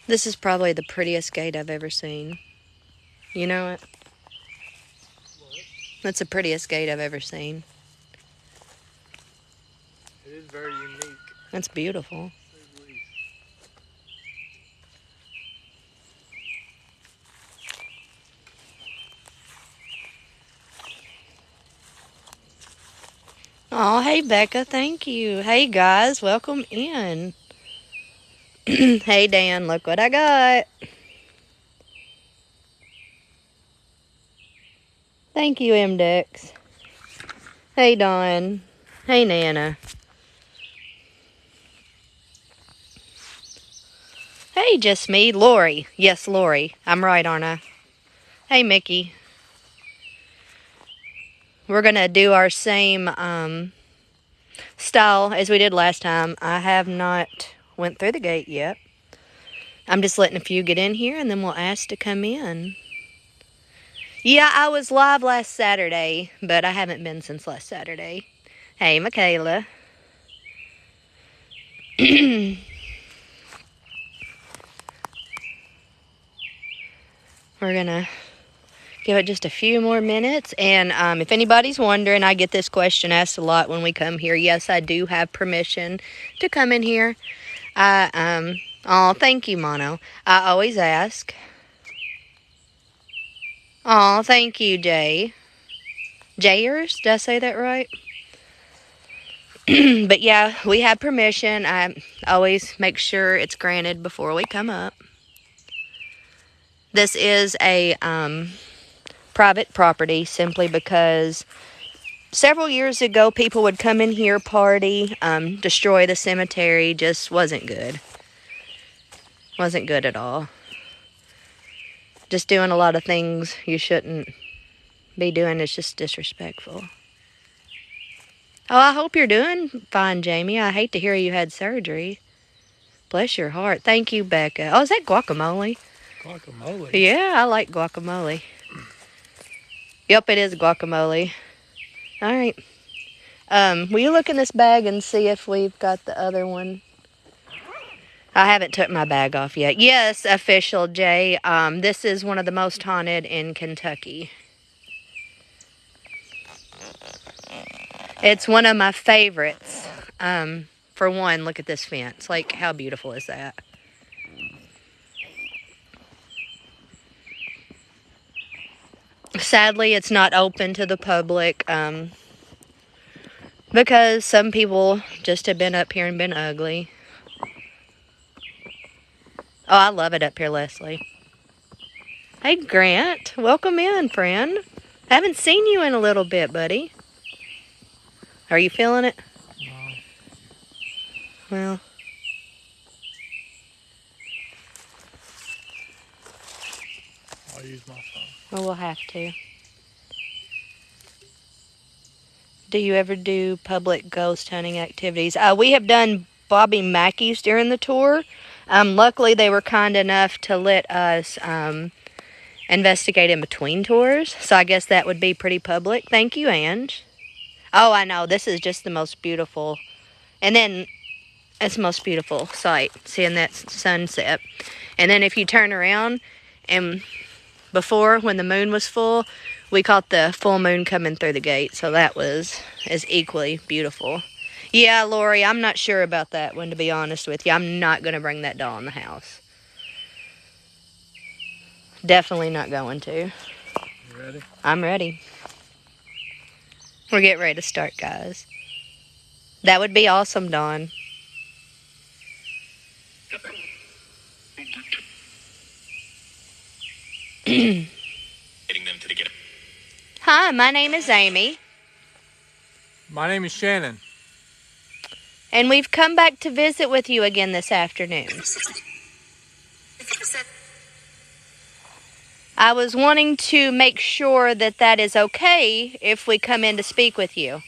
This is probably the prettiest gate I've ever seen. You know it? That's the prettiest gate I've ever seen. It is very unique. That's beautiful. Oh, hey, Becca. Thank you. Hey, guys. Welcome in. Hey, Dan. Look what I got. Thank you, M-Dex. Hey, Dawn. Hey, Nana. Hey, just me. Lori. Yes, Lori. I'm right, aren't I? Hey, Mickey. We're going to do our same style as we did last time. I have not went through the gate yet. I'm just letting a few get in here, and then we'll ask to come in. Yeah, I was live last Saturday, but I haven't been since last Saturday. Hey, Michaela. We're going to give it just a few more minutes. And if anybody's wondering, I get this question asked a lot when we come here. Yes, I do have permission to come in here. Oh, thank you, Mono. I always ask. Oh, thank you, Jay. Jayers? Did I say that right? But yeah, we have permission. I always make sure it's granted before we come up. This is a private property simply because several years ago people would come in here, party, destroy the cemetery. Just wasn't good. Wasn't good at all. Just doing a lot of things you shouldn't be doing. It's just disrespectful. Oh, I hope you're doing fine, Jamie. I hate to hear you had surgery. Bless your heart. Thank you, Becca. Oh, is that guacamole? Guacamole? Yeah, I like guacamole. Yep, it is guacamole. All right. Will you look in this bag and see if we've got the other one? I haven't took my bag off yet. Yes, official Jay. This is one of the most haunted in Kentucky. It's one of my favorites. For one, look at this fence. Like, how beautiful is that? Sadly, it's not open to the public because some people just have been up here and been ugly. Oh, I love it up here, Leslie. Hey, Grant. Welcome in, friend. Haven't seen you in a little bit, buddy. Are you feeling it? No. Well, I'll use my phone. well, we'll have to. Do you ever do public ghost hunting activities? We have done Bobby Mackey's during the tour. Luckily, they were kind enough to let us investigate in between tours. So I guess that would be pretty public. Thank you, Ange. Oh, I know. This is just the most beautiful. And then it's the most beautiful sight, seeing that sunset. And then if you turn around, and before, when the moon was full, we caught the full moon coming through the gate. So that was as equally beautiful. Yeah, Lori, I'm not sure about that one, to be honest with you. I'm not going to bring that doll in the house. Definitely not going to. You ready? I'm ready. We're getting ready to start, guys. That would be awesome, Dawn. Hi, my name is Amy. My name is Shannon. And we've come back to visit with you again this afternoon. I was wanting to make sure that that is okay if we come in to speak with you.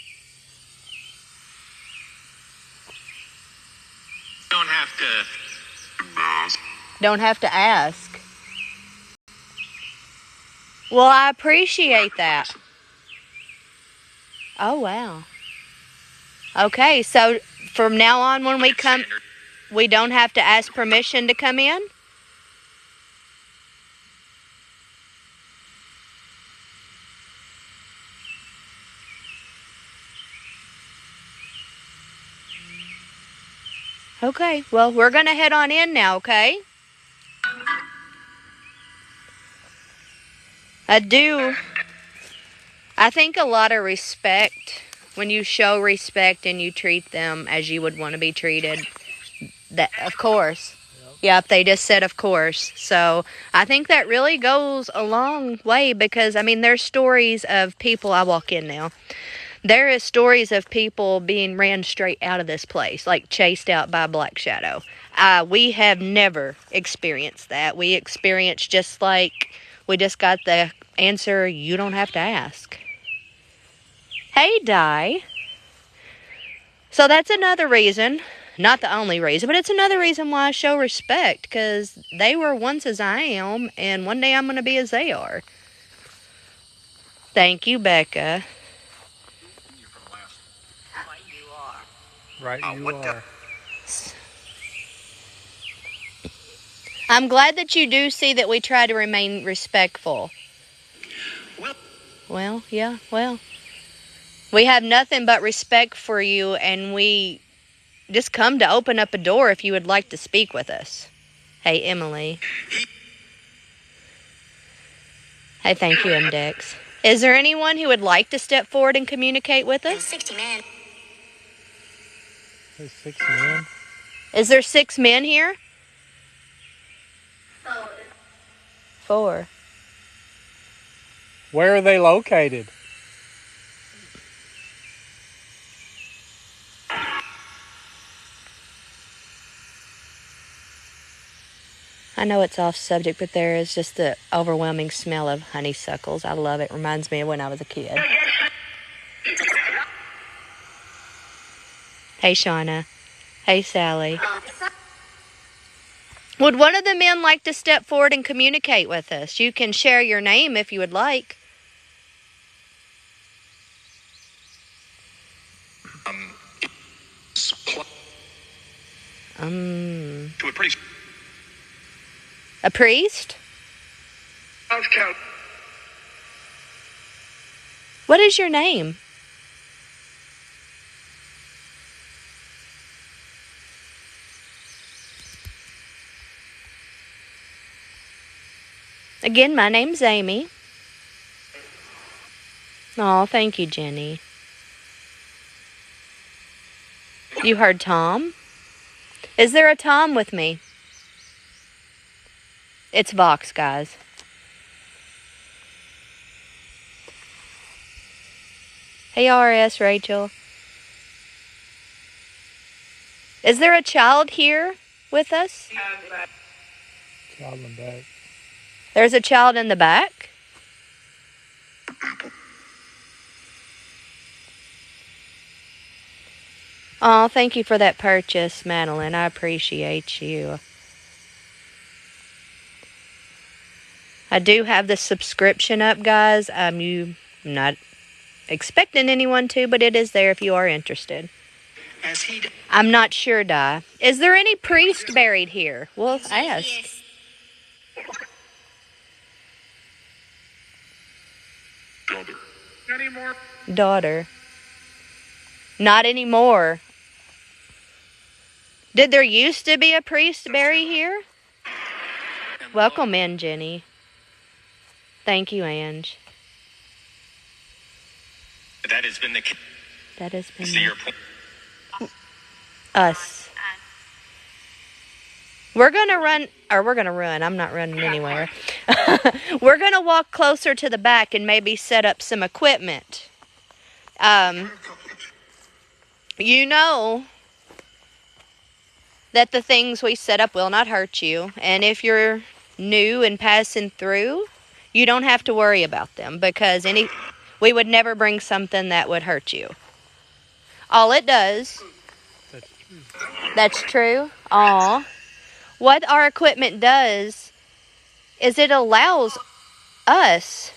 Don't have to. Don't have to ask. Well, I appreciate that. Oh, wow. Okay, so from now on when we come, we don't have to ask permission to come in? Okay, well, we're going to head on in now, okay? I think a lot of respect, when you show respect and you treat them as you would want to be treated, that, of course. Yep, they just said of course. So I think that really goes a long way because, I mean, there's stories of people, I walk in now, there is stories of people being ran straight out of this place, like chased out by a black shadow. We have never experienced that. We experienced just like we just got the answer, you don't have to ask. Hey, Di. So that's another reason, not the only reason, but it's another reason why I show respect, because they were once as I am, and one day I'm going to be as they are. Thank you, Becca. Right, you are. I'm glad that you do see that we try to remain respectful. Well, yeah, well. We have nothing but respect for you, and we just come to open up a door if you would like to speak with us. Hey, Emily. Hey, thank you, Index. Is there anyone who would like to step forward and communicate with us? 60 men. There's 6 men. Is there 6 men here? 4. Where are they located? I know it's off subject, but there is just the overwhelming smell of honeysuckles. I love it. Reminds me of when I was a kid. Hey, Shauna. Hey, Sally. Would one of the men like to step forward and communicate with us? You can share your name if you would like. To a priest. A priest? What is your name? Again, my name's Amy. Oh, thank you, Jenny. You heard Tom? Is there a Tom with me? It's Vox, guys. Hey, RS, Rachel. Is there a child here with us? Child in the back. There's a child in the back? Oh, thank you for that purchase, Madeline. I appreciate you. I do have the subscription up, guys. I'm not expecting anyone to, but it is there if you are interested. I'm not sure, Di. Is there any priest buried here? Well, ask. Daughter. Not anymore. Did there used to be a priest buried here? Welcome in, Jenny. Thank you, Ange. That has been the case. That has been See your point. us. We're going to run. I'm not running anywhere. We're going to walk closer to the back and maybe set up some equipment. You know that the things we set up will not hurt you. And if you're new and passing through, you don't have to worry about them because we would never bring something that would hurt you. All it does. That's true. That's true. Aw. What our equipment does is it allows us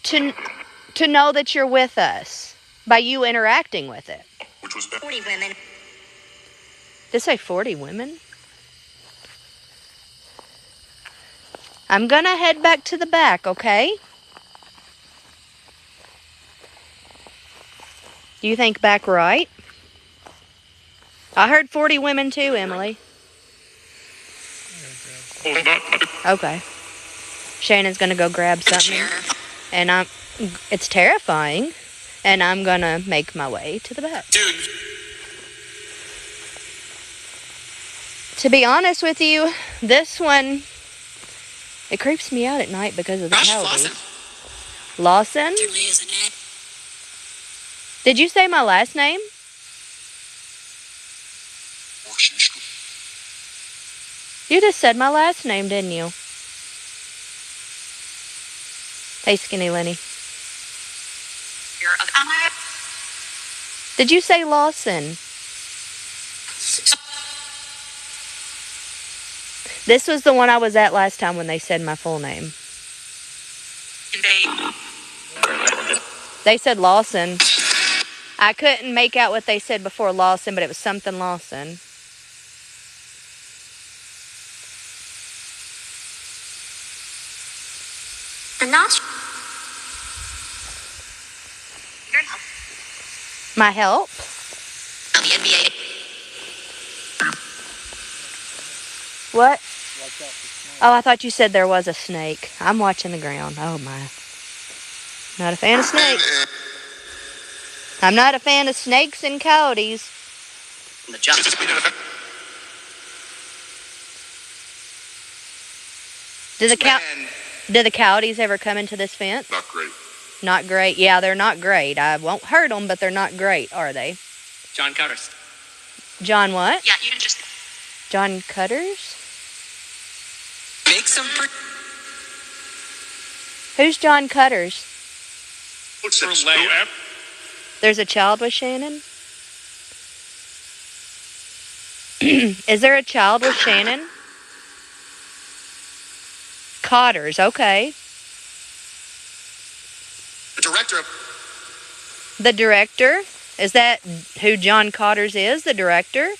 to know that you're with us by you interacting with it. Which was 40 women. Did it say 40 women? I'm gonna head back to the back, okay? You think back right? I heard 40 women too, Emily. Okay. Shannon's gonna go grab something, and it's terrifying, and I'm gonna make my way to the back. Dude. To be honest with you, this one, it creeps me out at night because of the coyotes. Lawson? Did you say my last name? You just said my last name, didn't you? Hey, Skinny Lenny. Did you say Lawson? This was the one I was at last time when they said my full name. They said Lawson. I couldn't make out what they said before Lawson, but it was something Lawson. My help? What? Oh, I thought you said there was a snake. I'm watching the ground. Oh, my. Not a fan of snakes. I'm not a fan of snakes and coyotes. Do the coyotes ever come into this fence? Not great. Not great. Yeah, they're not great. I won't hurt them, but they're not great, are they? John Cutters. John what? Yeah, you can just John Cutters? make some. Who's John Cutters? What's There's a child with Shannon? Is there a child with Shannon? Cotters, okay. The director. The director? Is that who John Cotters is, the director?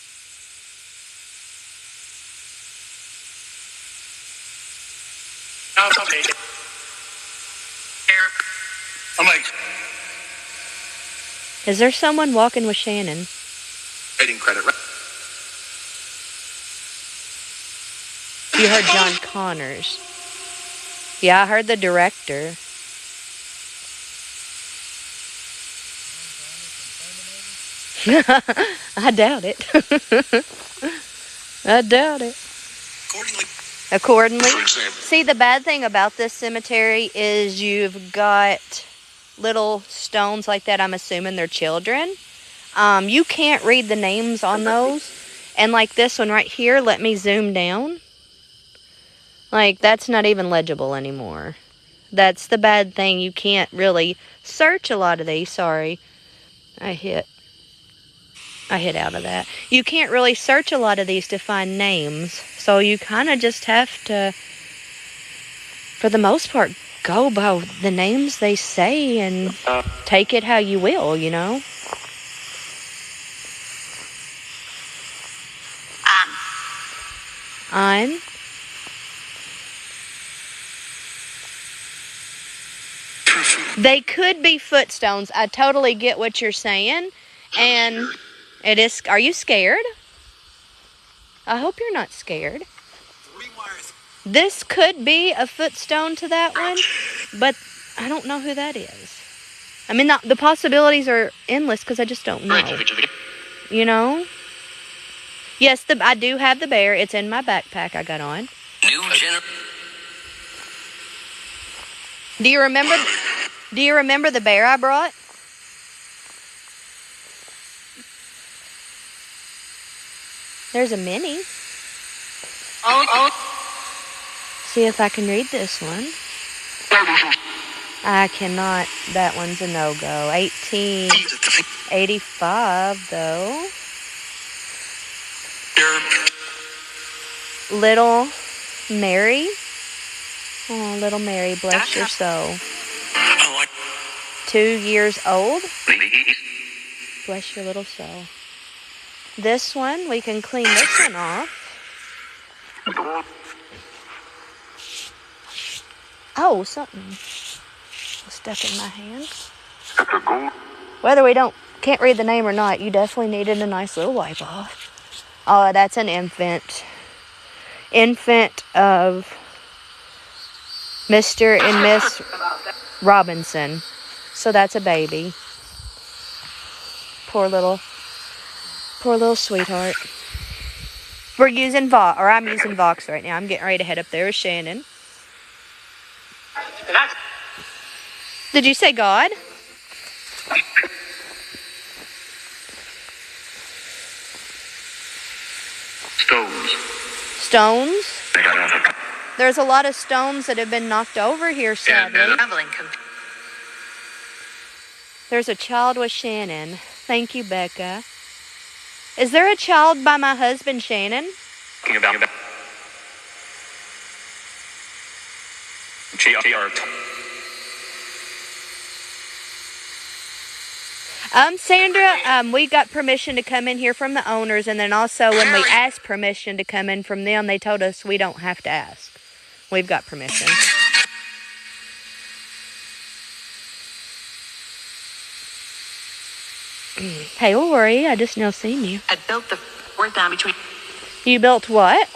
I'm like Is there someone walking with Shannon? writing credit. You heard John Connors. Yeah, I heard the director. I doubt it. I doubt it. Accordingly. See, the bad thing about this cemetery is you've got little stones like that. I'm assuming they're children. You can't read the names on those. And like this one right here, let me zoom down. Like, that's not even legible anymore. That's the bad thing. You can't really search a lot of these. Sorry. I hit out of that. You can't really search a lot of these to find names. So you kind of just have to, for the most part, go by the names they say and take it how you will, you know? I'm. They could be footstones. I totally get what you're saying. And it is. Are you scared? I hope you're not scared. This could be a footstone to that one, but I don't know who that is. I mean, the possibilities are endless because I just don't know. You know? Yes, I do have the bear. It's in my backpack I got on. Do you remember the bear I brought? There's a mini. See if I can read this one. I cannot. That one's a no-go. 1885, though. Little Mary. Oh, little Mary, bless your soul. 2 years old. Bless your little soul. This one, we can clean this one off. Oh, something stuck in my hand. Whether we can't read the name or not, you definitely needed a nice little wipe off. Oh, that's an infant. Infant of Mr. and Miss Robinson. So that's a baby. Poor little sweetheart. We're using Vox, or I'm using Vox right now. I'm getting ready to head up there with Shannon. Did you say God? Stones? There's a lot of stones that have been knocked over here, sadly. There's a child with Shannon. Thank you, Becca. Is there a child by my husband, Shannon? Sandra, we got permission to come in here from the owners, and then also when we asked permission to come in from them, they told us we don't have to ask. We've got permission. Hey, Lori, I just now seen you. I built the fourth down between You built what?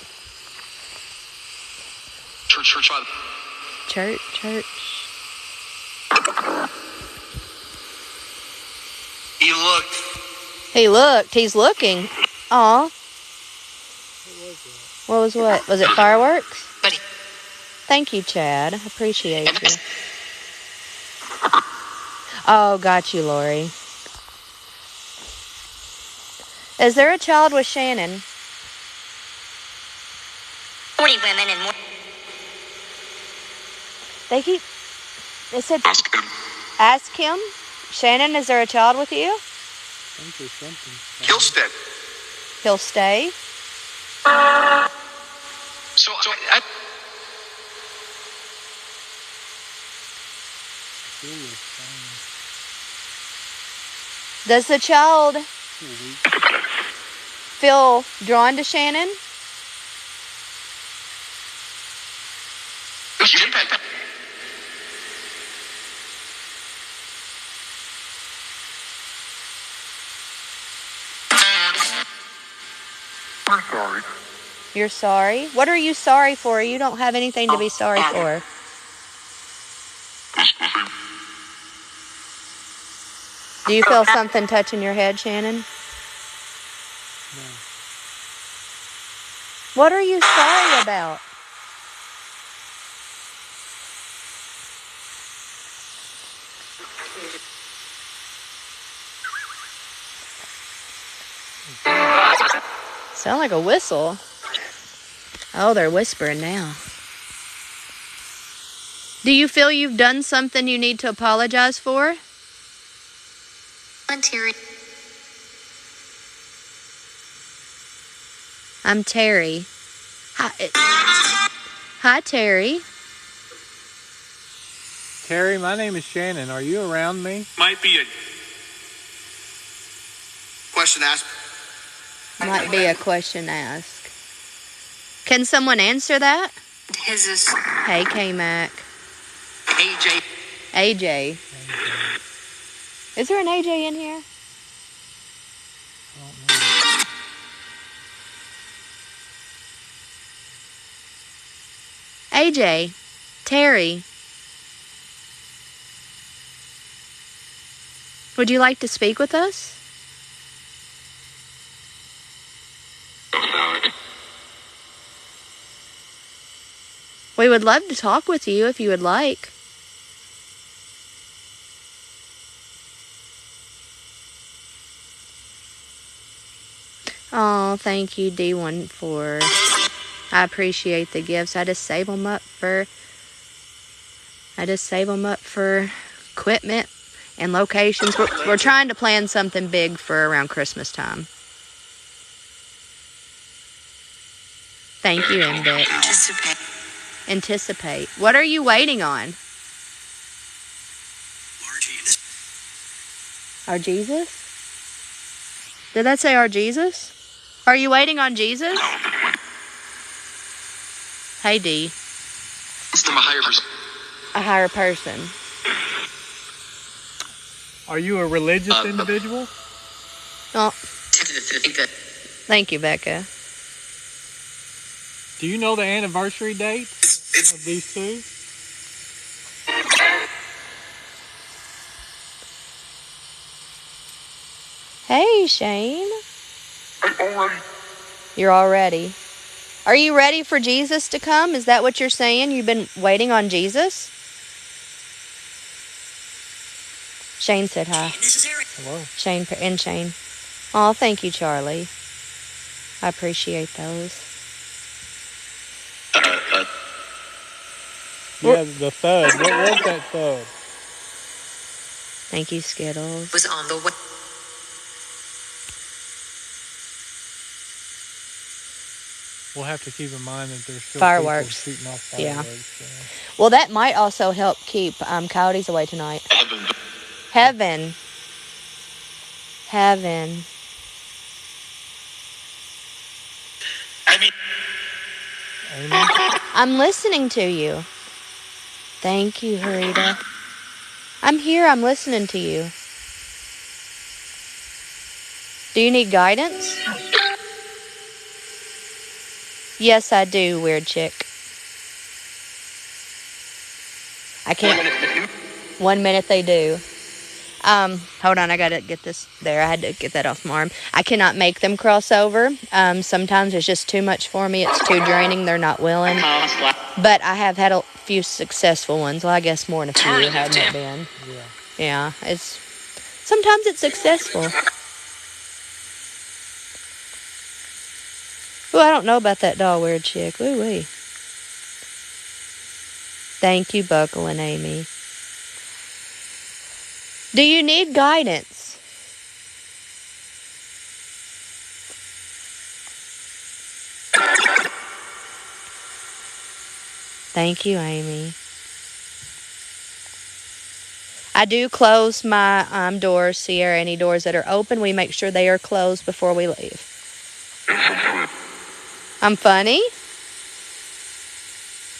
church. Church. He looked. He looked. He's looking. Aw. What was what? Was it fireworks? But Thank you, Chad. I appreciate you. Oh, got you, Lori. Is there a child with Shannon? 40 women and more. They said, ask him. Shannon, is there a child with you? I think there's something. He'll stay. He'll stay. So I Does the child feel drawn to Shannon? I'm sorry. You're sorry? What are you sorry for? You don't have anything to be sorry for. Do you feel something touching your head, Shannon? No. What are you sorry about? Sound like a whistle. Oh, they're whispering now. Do you feel you've done something you need to apologize for? I'm Terry. Hi, Terry. Terry, my name is Shannon. Are you around me? Might be a question asked. Might be a question asked. Can someone answer that? Hey, K-Mac. AJ. AJ. Is there an AJ in here? I don't know. AJ. Terry. Would you like to speak with us? We would love to talk with you if you would like. Oh, thank you, D14. I appreciate the gifts. I just save them up for equipment and locations. We're trying to plan something big for around Christmas time. Thank you, Mbit. Anticipate. What are you waiting on? Our Jesus? Did that say our Jesus? Are you waiting on Jesus? Hey, D. I'm a higher person. A higher person. Are you a religious individual? Oh, Thank you, Becca. Do you know the anniversary date It's of these two? Hey, Shane. already. You're all ready. Are you ready for Jesus to come? Is that what you're saying? You've been waiting on Jesus? Shane said hi. Hello. Shane. Oh, thank you, Charlie. I appreciate those. Yeah, the thud. What was that thud? Thank you, Skittles. Was on the way. We'll have to keep in mind that there's still Fireworks. people shooting off Yeah. fireworks. Well, that might also help keep coyotes away tonight. Heaven. Heaven. I mean, Amy? I'm listening to you. Thank you, Harita. I'm here. I'm listening to you. Do you need guidance? Yes, I do, weird chick. I can't. 1 minute they do. Hold on, I gotta get this there. I had to get that off my arm. I cannot make them cross over. Sometimes it's just too much for me. It's too draining. They're not willing. But I have had a few successful ones. Well, I guess more than a few haven't it been. Yeah. Yeah, sometimes it's successful. Ooh, I don't know about that doll weird chick. Ooh wee. Thank you, Buckle and Amy. Do you need guidance? Thank you, Amy. I do close my doors, Sierra. Any doors that are open, we make sure they are closed before we leave. I'm funny?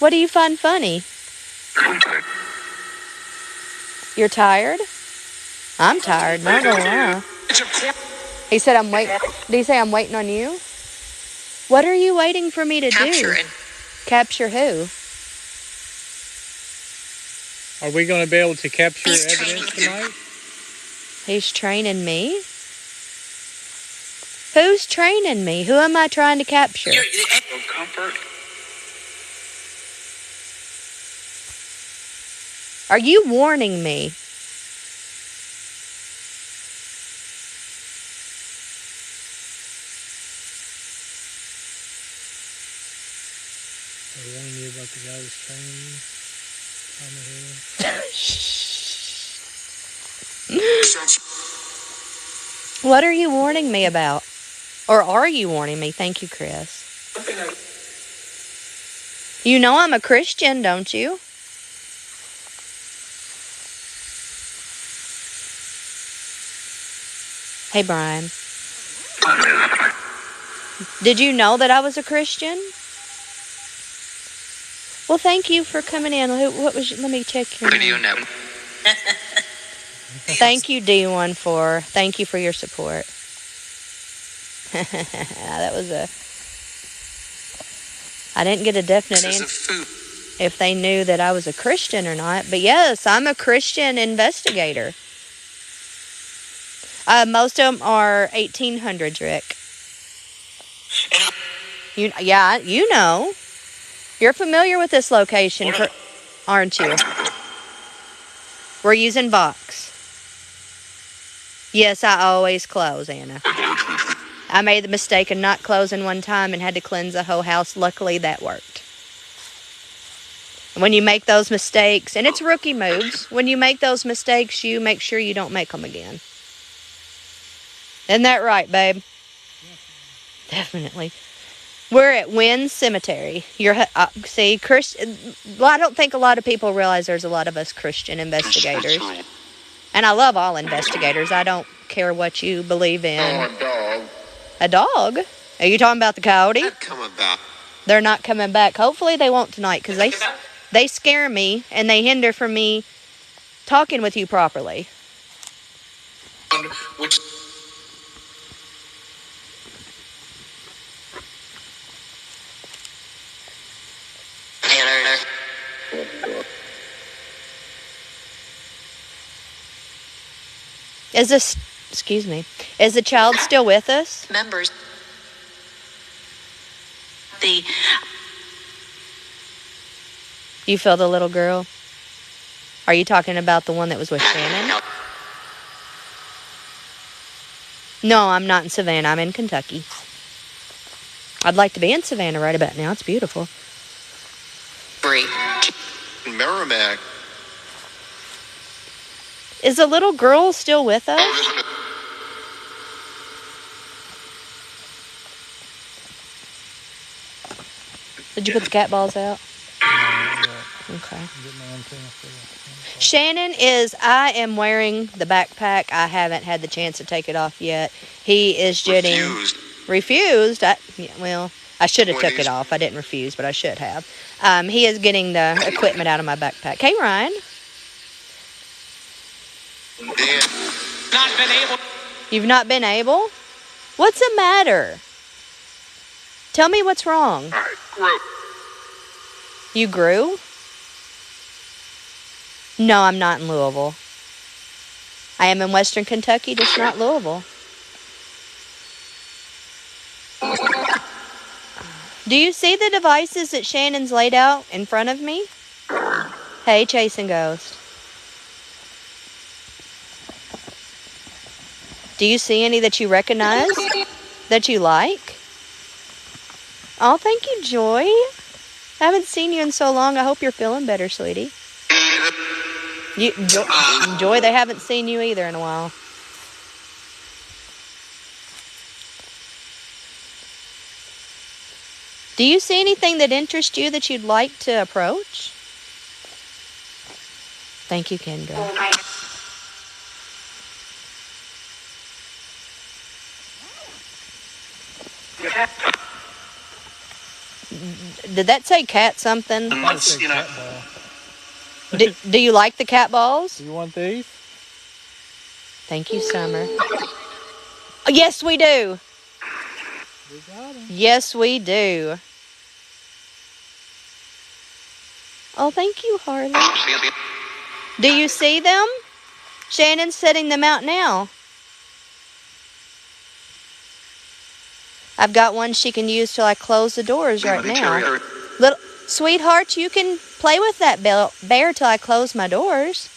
What do you find funny? You're tired? I'm tired, not gonna lie. He said I'm waiting. Did he say I'm waiting on you? What are you waiting for me to do? Capture who? Are we going to be able to capture evidence tonight? He's training me? Who's training me? Who am I trying to capture? Comfort. Are you warning me? They're warning you about the guy that's training you? What are you warning me about? Or are you warning me? Thank you, Chris. You know I'm a Christian, don't you? Hey, Brian. Did you know that I was a Christian? Well, thank you for coming in. Let me check your Video name. now. Thank you, D14. Thank you for your support. That was I didn't get a definite answer if they knew that I was a Christian or not. But yes, I'm a Christian investigator. Most of them are 1800s, Rick. You know. You're familiar with this location, aren't you? We're using Vox. Yes, I always close, Anna. I made the mistake of not closing one time and had to cleanse the whole house. Luckily, that worked. When you make those mistakes, and it's rookie moves, when you make those mistakes, you make sure you don't make them again. Isn't that right, babe? Definitely. We're at Wynn Cemetery. See, Christian. Well, I don't think a lot of people realize there's a lot of us Christian investigators. And I love all investigators. I don't care what you believe in. Oh, a dog. A dog? Are you talking about the coyote? Not coming back. They're not coming back. Hopefully they won't tonight because they scare me and they hinder from me talking with you properly. Which Is this, excuse me, is the child still with us? Members. The You feel the little girl? Are you talking about the one that was with Shannon? No, I'm not in Savannah. I'm in Kentucky. I'd like to be in Savannah right about now. It's beautiful. free. Merrimack. Is the little girl still with us? Did you put the cat balls out? Okay. Shannon I am wearing the backpack. I haven't had the chance to take it off yet. He is jetting. Refused? I should have took it off. I didn't refuse, but I should have. He is getting the equipment out of my backpack. Hey, Ryan. Not been able. You've not been able? What's the matter? Tell me what's wrong. I grew. You grew? No, I'm not in Louisville. I am in Western Kentucky, just not Louisville. Do you see the devices that Shannon's laid out in front of me? Hey, Chasing Ghost. Do you see any that you recognize? That you like? Oh, thank you, Joy. I haven't seen you in so long. I hope you're feeling better, sweetie. Joy, they haven't seen you either in a while. Do you see anything that interests you that you'd like to approach? Thank you, Kendra. Did that say cat something? Do you like the cat balls? Do you want these? Thank you, Summer. Oh, yes, we do. We got them. Yes, we do. Oh, thank you, Harley. Do you see them? Shannon's setting them out now. I've got one she can use till I close the doors right now. Little sweetheart, you can play with that bear till I close my doors.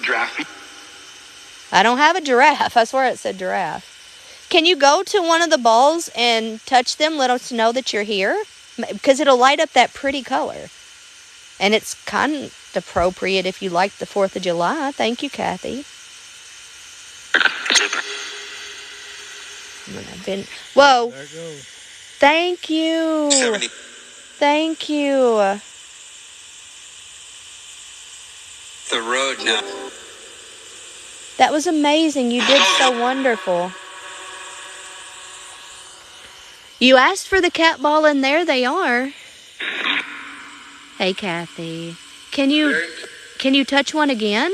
Giraffe. I don't have a giraffe. I swear it said giraffe. Can you go to one of the balls and touch them? Let us know that you're here. Because it'll light up that pretty color. And it's kind of appropriate if you like the 4th of July. Thank you, Kathy. Whoa. There it goes. Thank you. 70. Thank you. The road now. That was amazing. You did so wonderful. You asked for the cat ball and there they are. Hey, Kathy. Can you touch one again?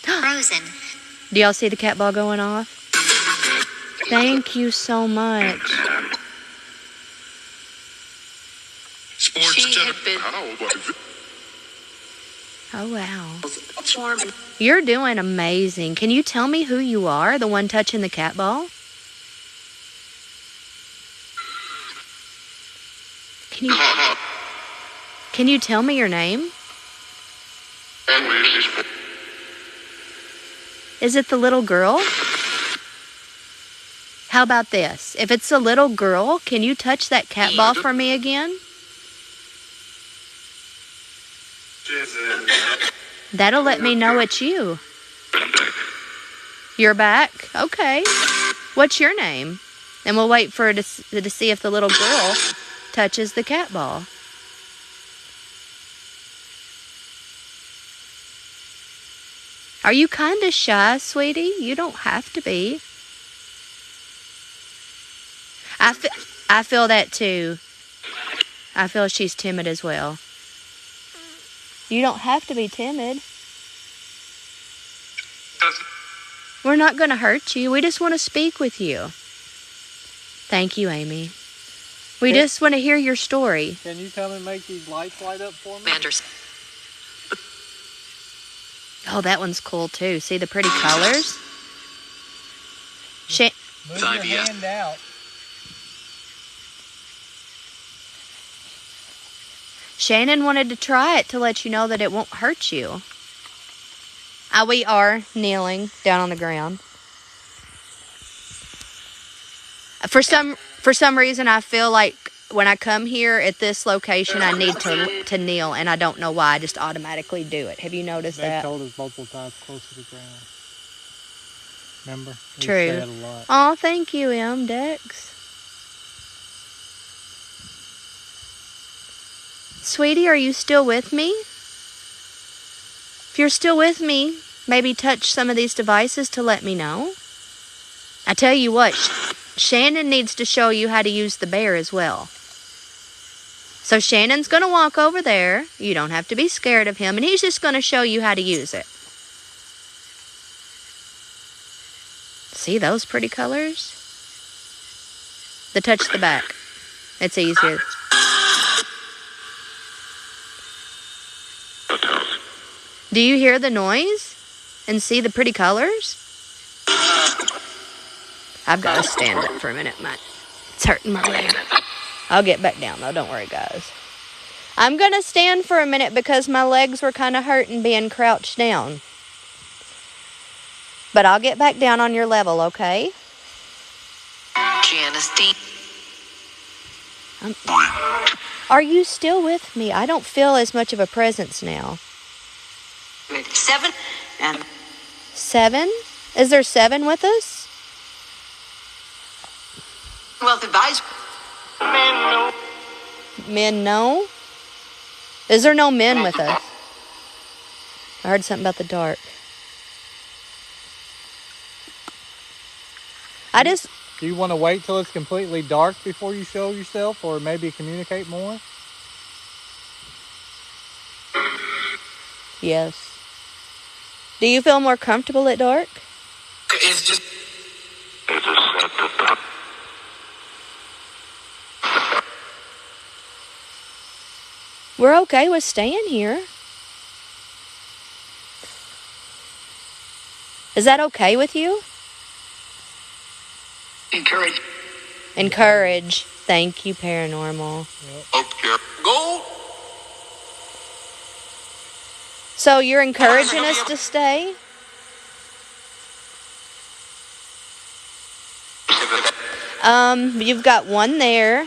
Frozen. Do y'all see the cat ball going off? Thank you so much. Sports Center. Oh, wow. Warm. You're doing amazing. Can you tell me who you are, the one touching the cat ball? Can you tell me your name? Is it the little girl? How about this? If it's a little girl, can you touch that cat ball for me again? That'll let me know it's you. You're back? Okay. What's your name? And we'll wait for her to see if the little girl touches the cat ball. Are you kind of shy, sweetie? You don't have to be. I feel that too. I feel she's timid as well. You don't have to be timid. We're not going to hurt you. We just want to speak with you. Thank you, Amy. We just want to hear your story. Can you come and make these lights light up for me? Manders. Oh, that one's cool too. See the pretty colors? Move your hand out. Shannon wanted to try it to let you know that it won't hurt you. We are kneeling down on the ground. For some reason, I feel like when I come here at this location, I need to kneel, and I don't know why. I just automatically do it. Have you noticed They that? told us multiple times close to the ground. Remember? We True. say it a lot. Oh, thank you, M. Dex. Sweetie, are you still with me? If you're still with me, maybe touch some of these devices to let me know. I tell you what, Shannon needs to show you how to use the bear as well. So Shannon's going to walk over there. You don't have to be scared of him, and he's just going to show you how to use it. See those pretty colors? Touch the back. It's easier. Do you hear the noise and see the pretty colors? I've got to stand up for a minute. It's hurting my leg. I'll get back down though. Don't worry, guys. I'm going to stand for a minute because my legs were kind of hurting being crouched down. But I'll get back down on your level, okay? Janice D. Are you still with me? I don't feel as much of a presence now. 7 and 7? Is there 7 with us? well, the guys. Men, no? Is there no men with us? I heard something about the dark. Do you want to wait till it's completely dark before you show yourself, or maybe communicate more? Yes. Do you feel more comfortable at dark? It's just. We're okay with staying here. Is that okay with you? Encourage. Thank you, paranormal. Okay. Go. So you're encouraging us to stay? You've got 1 there.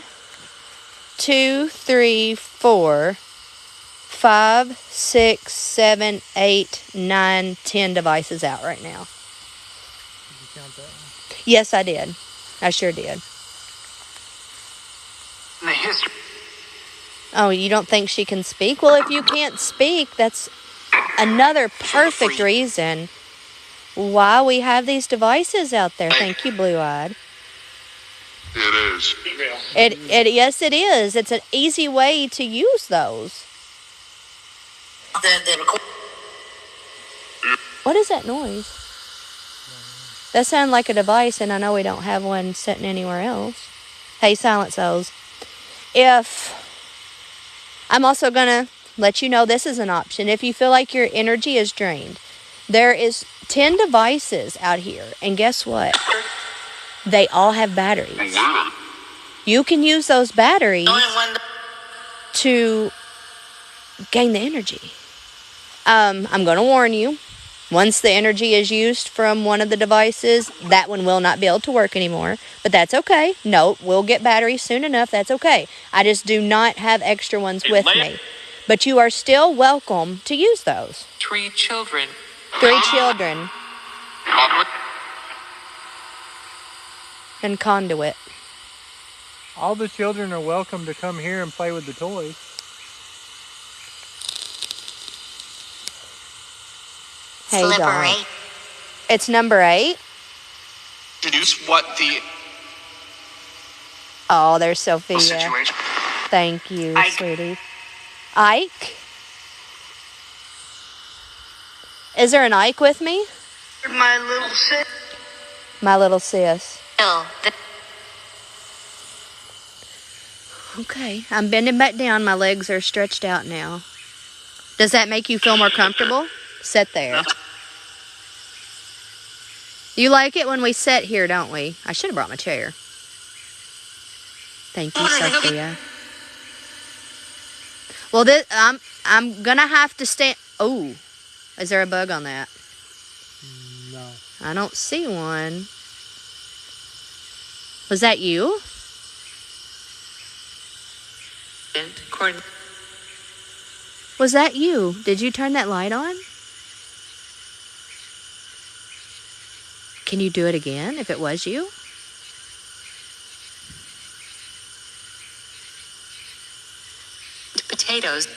2, 3, 4, 5, 6, 7, 8, 9, 10 devices out right now. Did you count that one? Yes, I did. I sure did. The history. Oh, you don't think she can speak? Well, if you can't speak, that's another perfect reason why we have these devices out there. Thank you, Blue Eyed. It is. Yes, it is. It's an easy way to use those. What is that noise? That sounded like a device, and I know we don't have one sitting anywhere else. Hey, silence those. I'm also going to let you know this is an option. If you feel like your energy is drained, there is 10 devices out here, and guess what? They all have batteries. You can use those batteries to gain the energy. I'm going to warn you. Once the energy is used from one of the devices, that one will not be able to work anymore. But that's okay. No, we'll get batteries soon enough. That's okay. I just do not have extra ones with me. But you are still welcome to use those. 3 children. 3 children. And conduit. All the children are welcome to come here and play with the toys. Hey, dog. It's number 8. Introduce what the Oh, there's Sophia. situation. Thank you, Ike. sweetie. Ike? Is there an Ike with me? My little sis. My little sis. Okay, I'm bending back down. My legs are stretched out now. Does that make you feel more comfortable? Sit there. You like it when we sit here, don't we? I should have brought my chair. Thank you, Sophia. Well, I'm gonna have to stand. Oh, is there a bug on that? No. I don't see one. Was that you? Was that you? Did you turn that light on? Can you do it again if it was you? Potatoes.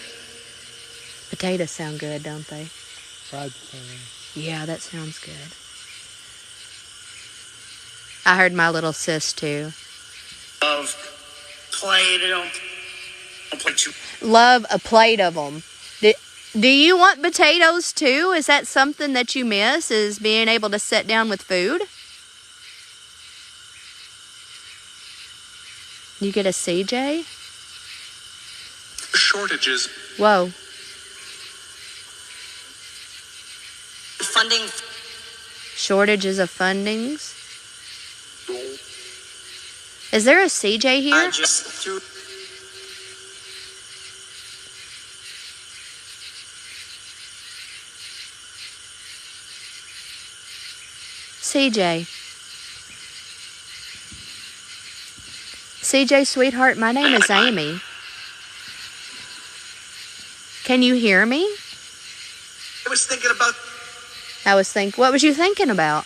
Potatoes sound good, don't they? Fried potatoes. Yeah, that sounds good. I heard my little sis too. Love a plate of them. Do you want potatoes too? Is that something that you miss, is being able to sit down with food? You get a CJ? Shortages. Whoa. Funding. Shortages of fundings? Is there a CJ here? I just threw. CJ. CJ, sweetheart, my name is Amy. Can you hear me? I was thinking about. What was you thinking about?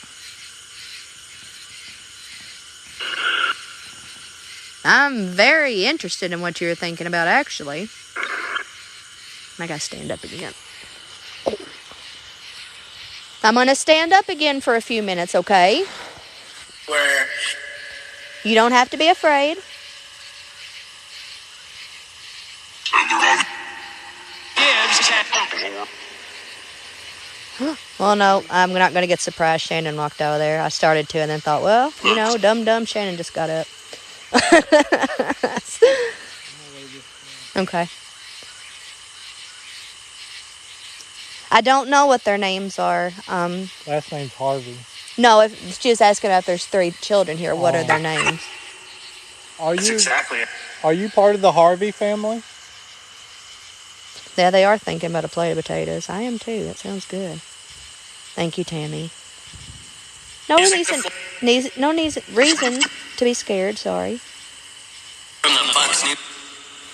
I'm very interested in what you were thinking about, actually. I gotta stand up again. I'm gonna stand up again for a few minutes, okay? Where? You don't have to be afraid. Well, no, I'm not going to get surprised Shannon walked over there. I started to and then thought, well, you know, dumb Shannon just got up. Okay. I don't know what their names are. Last name's Harvey. No, if she was asking if there's 3 children here, what are their names? Are you part of the Harvey family? Yeah, they are thinking about a plate of potatoes. I am too. That sounds good. Thank you, Tammy. No reason to be scared. Sorry.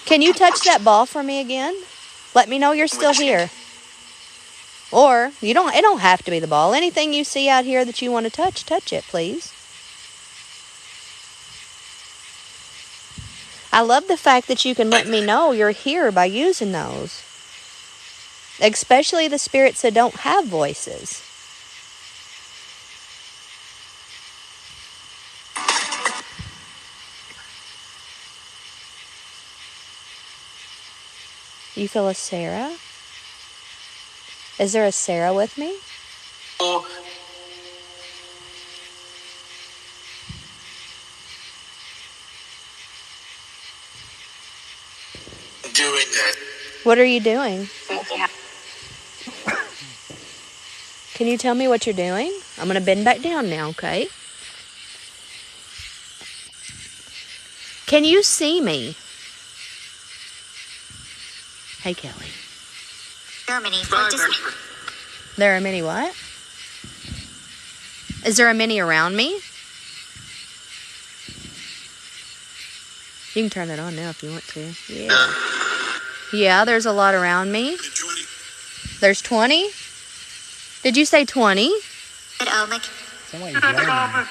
Can you touch that ball for me again? Let me know you're still here. Or it don't have to be the ball. Anything you see out here that you want to touch it, please. I love the fact that you can let me know you're here by using those. Especially the spirits that don't have voices. You feel a Sarah? Is there a Sarah with me? Oh. Doing that. What are you doing? Can you tell me what you're doing? I'm going to bend back down now, okay? Can you see me? Hey, Kelly. There are many what? Is there a many around me? You can turn that on now if you want to. Yeah. Yeah, there's a lot around me. There's 20? Did you say 20? Somebody's yelling.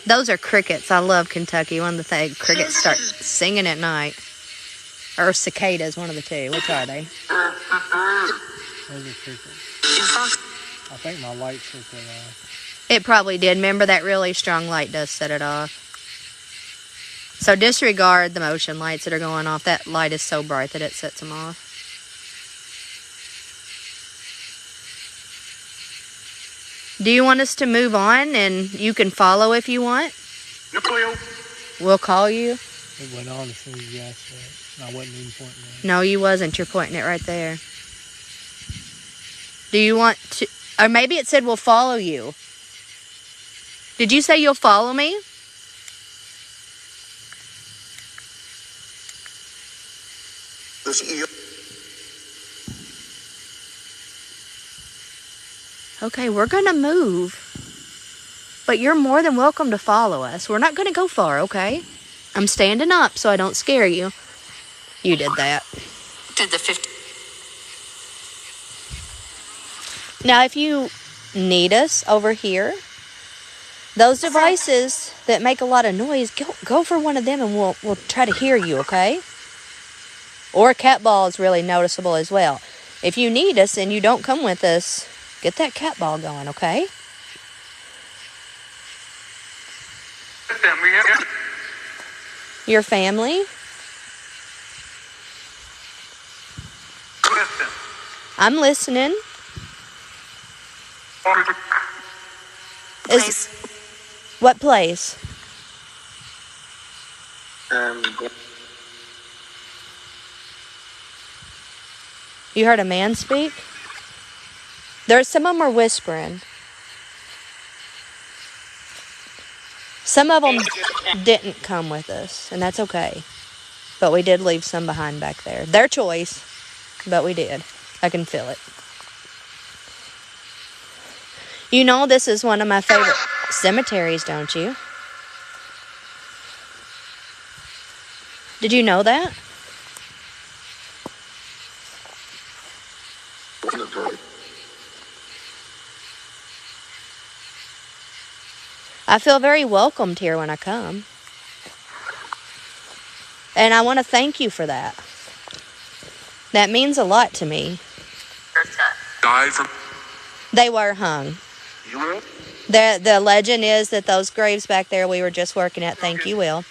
Those are crickets. I love Kentucky. One of the things, crickets start singing at night. Or cicadas, one of the two. Which are they? Those are crickets. I think my light set that off. It probably did. Remember, that really strong light does set it off. So disregard the motion lights that are going off. That light is so bright that it sets them off. Do you want us to move on and you can follow if you want? We'll call you. It went on as soon as you asked that. I wasn't even pointing at it. No, you wasn't. You're pointing it right there. Do you want to... Or maybe it said we'll follow you. Did you say you'll follow me? Okay, we're going to move. But you're more than welcome to follow us. We're not going to go far, okay? I'm standing up so I don't scare you. You did that. Did the 50. Now, if you need us over here, those devices that make a lot of noise, go for one of them and we'll try to hear you, okay? Or a cat ball is really noticeable as well. If you need us and you don't come with us, get that cat ball going, okay? Your family? I'm listening. What place? You heard a man speak? Some of them are whispering. Some of them didn't come with us, and that's okay. But we did leave some behind back there. Their choice, but we did. I can feel it. You know this is one of my favorite cemeteries, don't you? Did you know that? I feel very welcomed here when I come. And I want to thank you for that. That means a lot to me. They were hung. The legend is that those graves back there we were just working at, thank you, Will,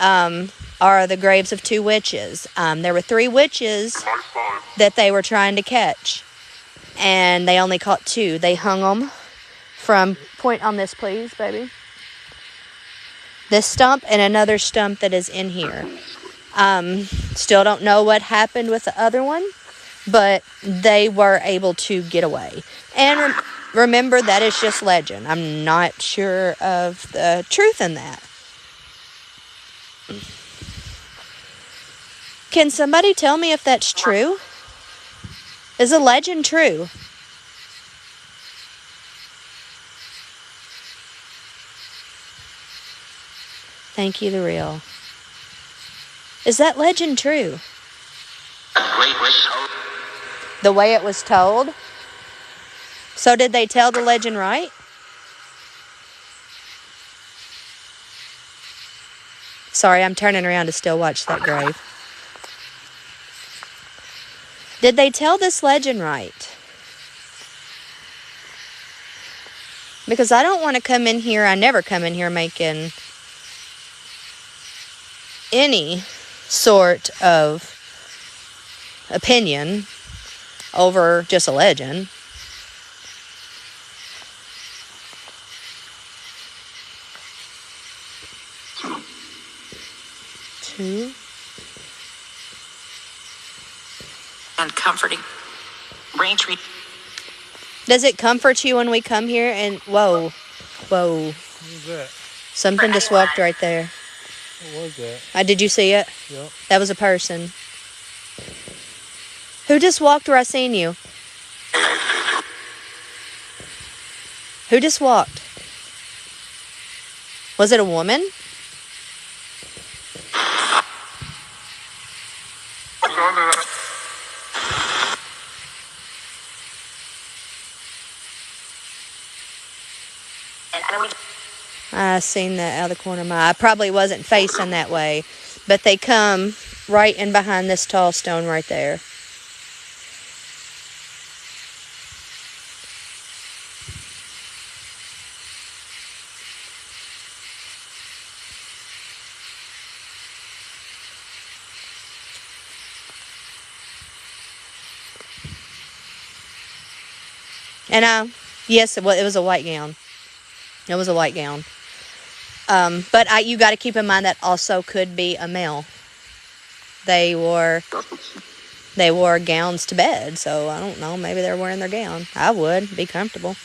are the graves of 2 witches. There were 3 witches that they were trying to catch. And they only caught 2. They hung them from, point on this please, baby. This stump and another stump that is in here. Still don't know what happened with the other one, but they were able to get away. And remember, that is just legend. I'm not sure of the truth in that. Can somebody tell me if that's true? Is a legend true? Thank you, the real. Is that legend true? The way it was told? So did they tell the legend right? Sorry, I'm turning around to still watch that grave. Did they tell this legend right? Because I don't want to come in here, I never come in here making any sort of opinion over just a legend. Two. And comforting. Brain treat. Does it comfort you when we come here and whoa. What was that? Something just walked right there. What was that? Did you see it? Yep. That was a person. Who just walked where I seen you? Who just walked? Was it a woman? I seen that out of the corner of my eye. I probably wasn't facing that way, but they come right in behind this tall stone right there. And Yes, it was a white gown. It was a white gown. But you got to keep in mind that also could be a male. They wore gowns to bed, so I don't know. Maybe they're wearing their gown. I would be comfortable.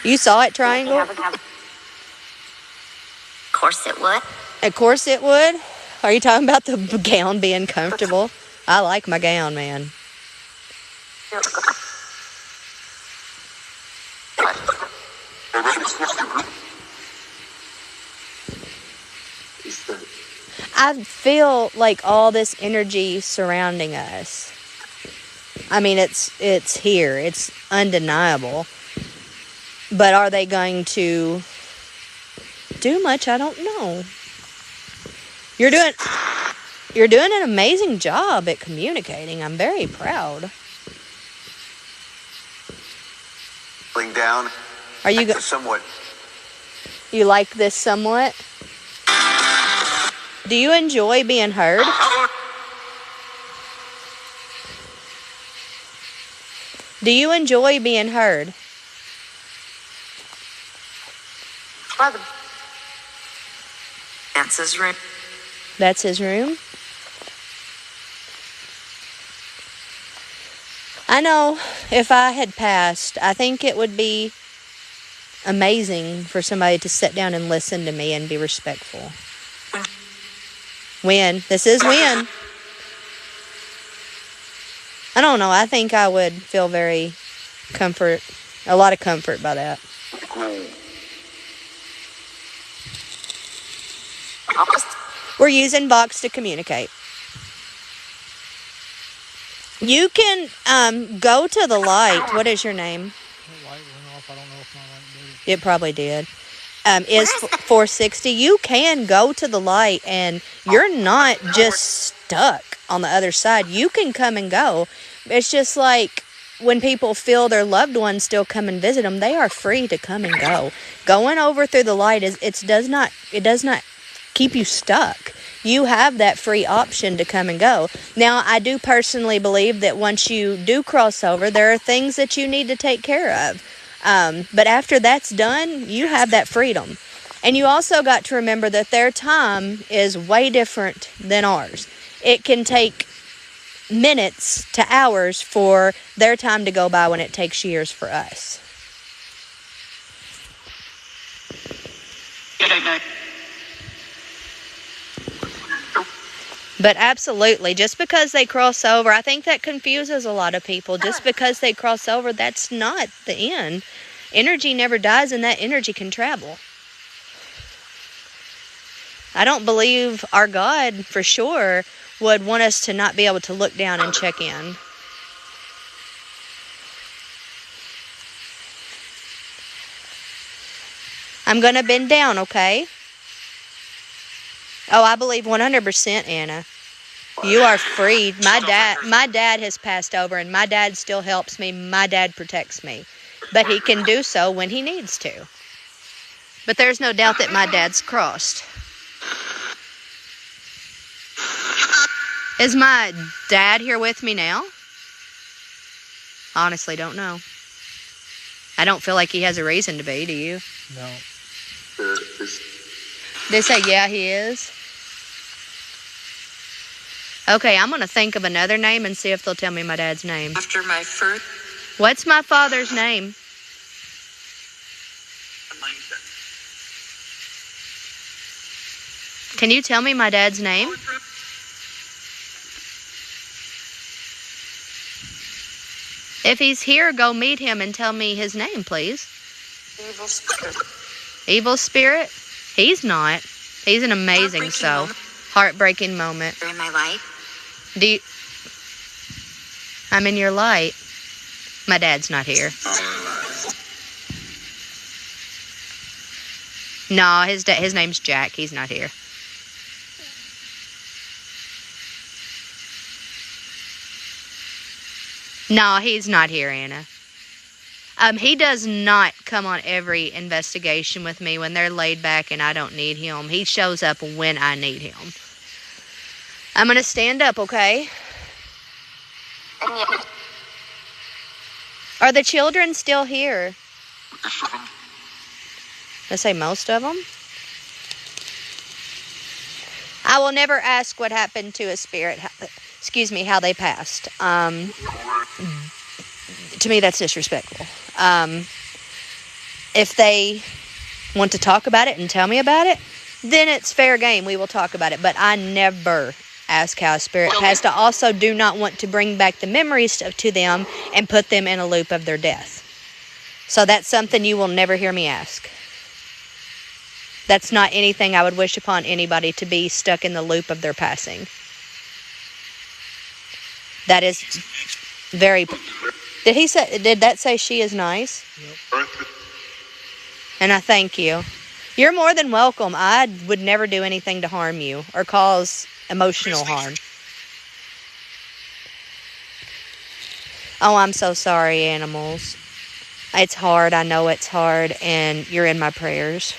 You saw it, Triangle? Of course it would. Of course it would. Are you talking about the gown being comfortable? I like my gown, man. I feel like all this energy surrounding us. I mean, it's here. It's undeniable. But are they going to do much? I don't know. You're doing an amazing job at communicating. I'm very proud. Down. Are you Somewhat. You like this somewhat? Do you enjoy being heard? Do you enjoy being heard? That's his room. That's his room? I know if I had passed, I think it would be amazing for somebody to sit down and listen to me and be respectful. When? This is when. I don't know. I think I would feel a lot of comfort by that. We're using Vox to communicate. You can go to the light. What is your name? The light went off. I don't know if my light did it. It probably did. Is 460. You can go to the light and you're not just stuck on the other side. You can come and go. It's just like when people feel their loved ones still come and visit them, they are free to come and go. Going over through the light does not keep you stuck. You have that free option to come and go. Now, I do personally believe that once you do cross over, there are things that you need to take care of. But after that's done, you have that freedom. And you also got to remember that their time is way different than ours. It can take minutes to hours for their time to go by when it takes years for us. But absolutely, just because they cross over, I think that confuses a lot of people. Just because they cross over, that's not the end. Energy never dies, and that energy can travel. I don't believe our God, for sure, would want us to not be able to look down and check in. I'm going to bend down, okay? Oh, I believe 100%, Anna. You are freed. My dad has passed over, and my dad still helps me. My dad protects me. But he can do so when he needs to. But there's no doubt that my dad's crossed. Is my dad here with me now? Honestly, don't know. I don't feel like he has a reason to be, do you? No. They say, yeah, he is. Okay, I'm going to think of another name and see if they'll tell me my dad's name. After my first. What's my father's name? Can you tell me my dad's name? If he's here, go meet him and tell me his name, please. Evil spirit. Evil spirit? He's not. He's an amazing soul. Heartbreaking moment. You're in my light. I'm in your light. My dad's not here. No, his name's Jack. He's not here. No, he's not here, Anna. He does not come on every investigation with me when they're laid back and I don't need him. He shows up when I need him. I'm going to stand up, okay? Are the children still here? Let's say most of them. I will never ask what happened to a spirit. How they passed. To me, that's disrespectful. If they want to talk about it and tell me about it, then it's fair game. We will talk about it. But I never ask how a spirit passed. I also do not want to bring back the memories to them and put them in a loop of their death. So that's something you will never hear me ask. That's not anything I would wish upon anybody, to be stuck in the loop of their passing. That is very... Did that say she is nice? Yep. And I thank you. You're more than welcome. I would never do anything to harm you or cause emotional harm. Oh, I'm so sorry, animals. It's hard. I know it's hard, and you're in my prayers.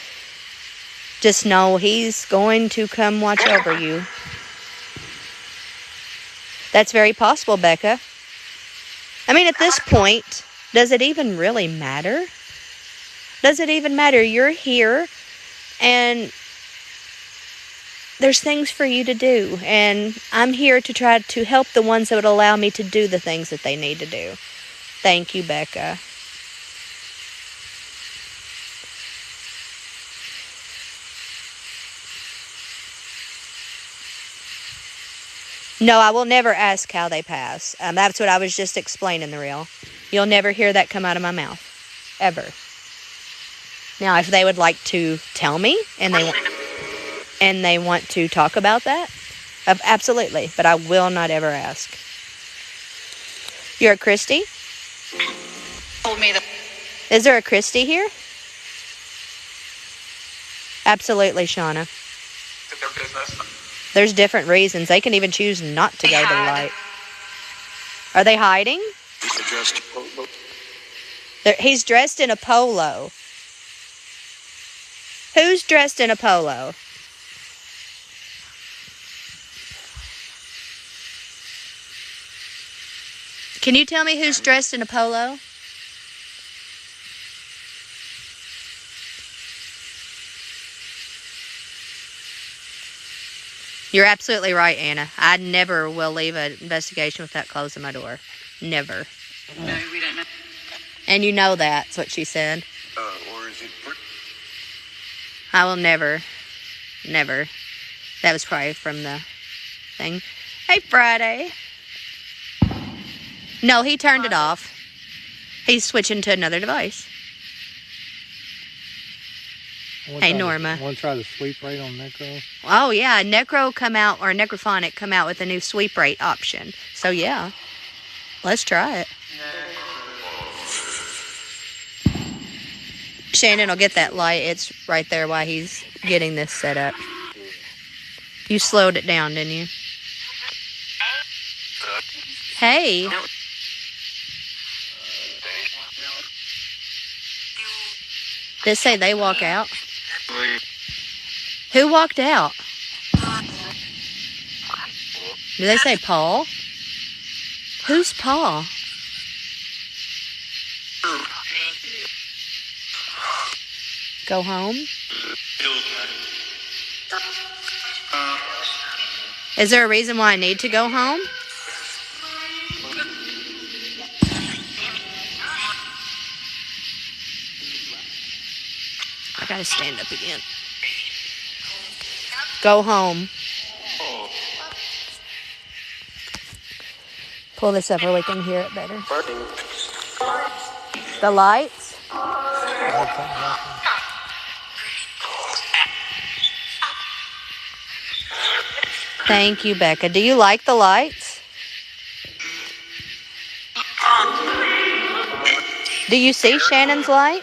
Just know he's going to come watch over you. That's very possible, Becca. I mean, at this point, does it even really matter? Does it even matter? You're here, and there's things for you to do, and I'm here to try to help the ones that would allow me to do the things that they need to do. Thank you, Becca. No, I will never ask how they pass. That's what I was just explaining, the real. You'll never hear that come out of my mouth. Ever. Now, if they would like to tell me and they want to talk about that, absolutely. But I will not ever ask. You're a Christy? Told me that. Is there a Christy here? Absolutely, Shauna. It's their business. There's different reasons. They can even choose not to go to the light. Are they hiding? He's dressed in a polo. Who's dressed in a polo? Can you tell me who's dressed in a polo? You're absolutely right, Anna. I never will leave an investigation without closing my door. Never. No, we don't know. And you know that's what she said. Or is it... I will never. That was probably from the thing. Hey, Friday. No, he turned it off. He's switching to another device. Hey, Norma. Want to try the sweep rate on Necro? Oh, yeah. Necrophonic come out with a new sweep rate option. So, yeah. Let's try it. Shannon will get that light. It's right there while he's getting this set up. You slowed it down, didn't you? Hey. Did it say they walk out? Who walked out? Did they say Paul? Who's Paul? Go home? Is there a reason why I need to go home? I gotta stand up again. Go home. Pull this up where we can hear it better. The lights? Thank you, Becca. Do you like the lights? Do you see Shannon's light?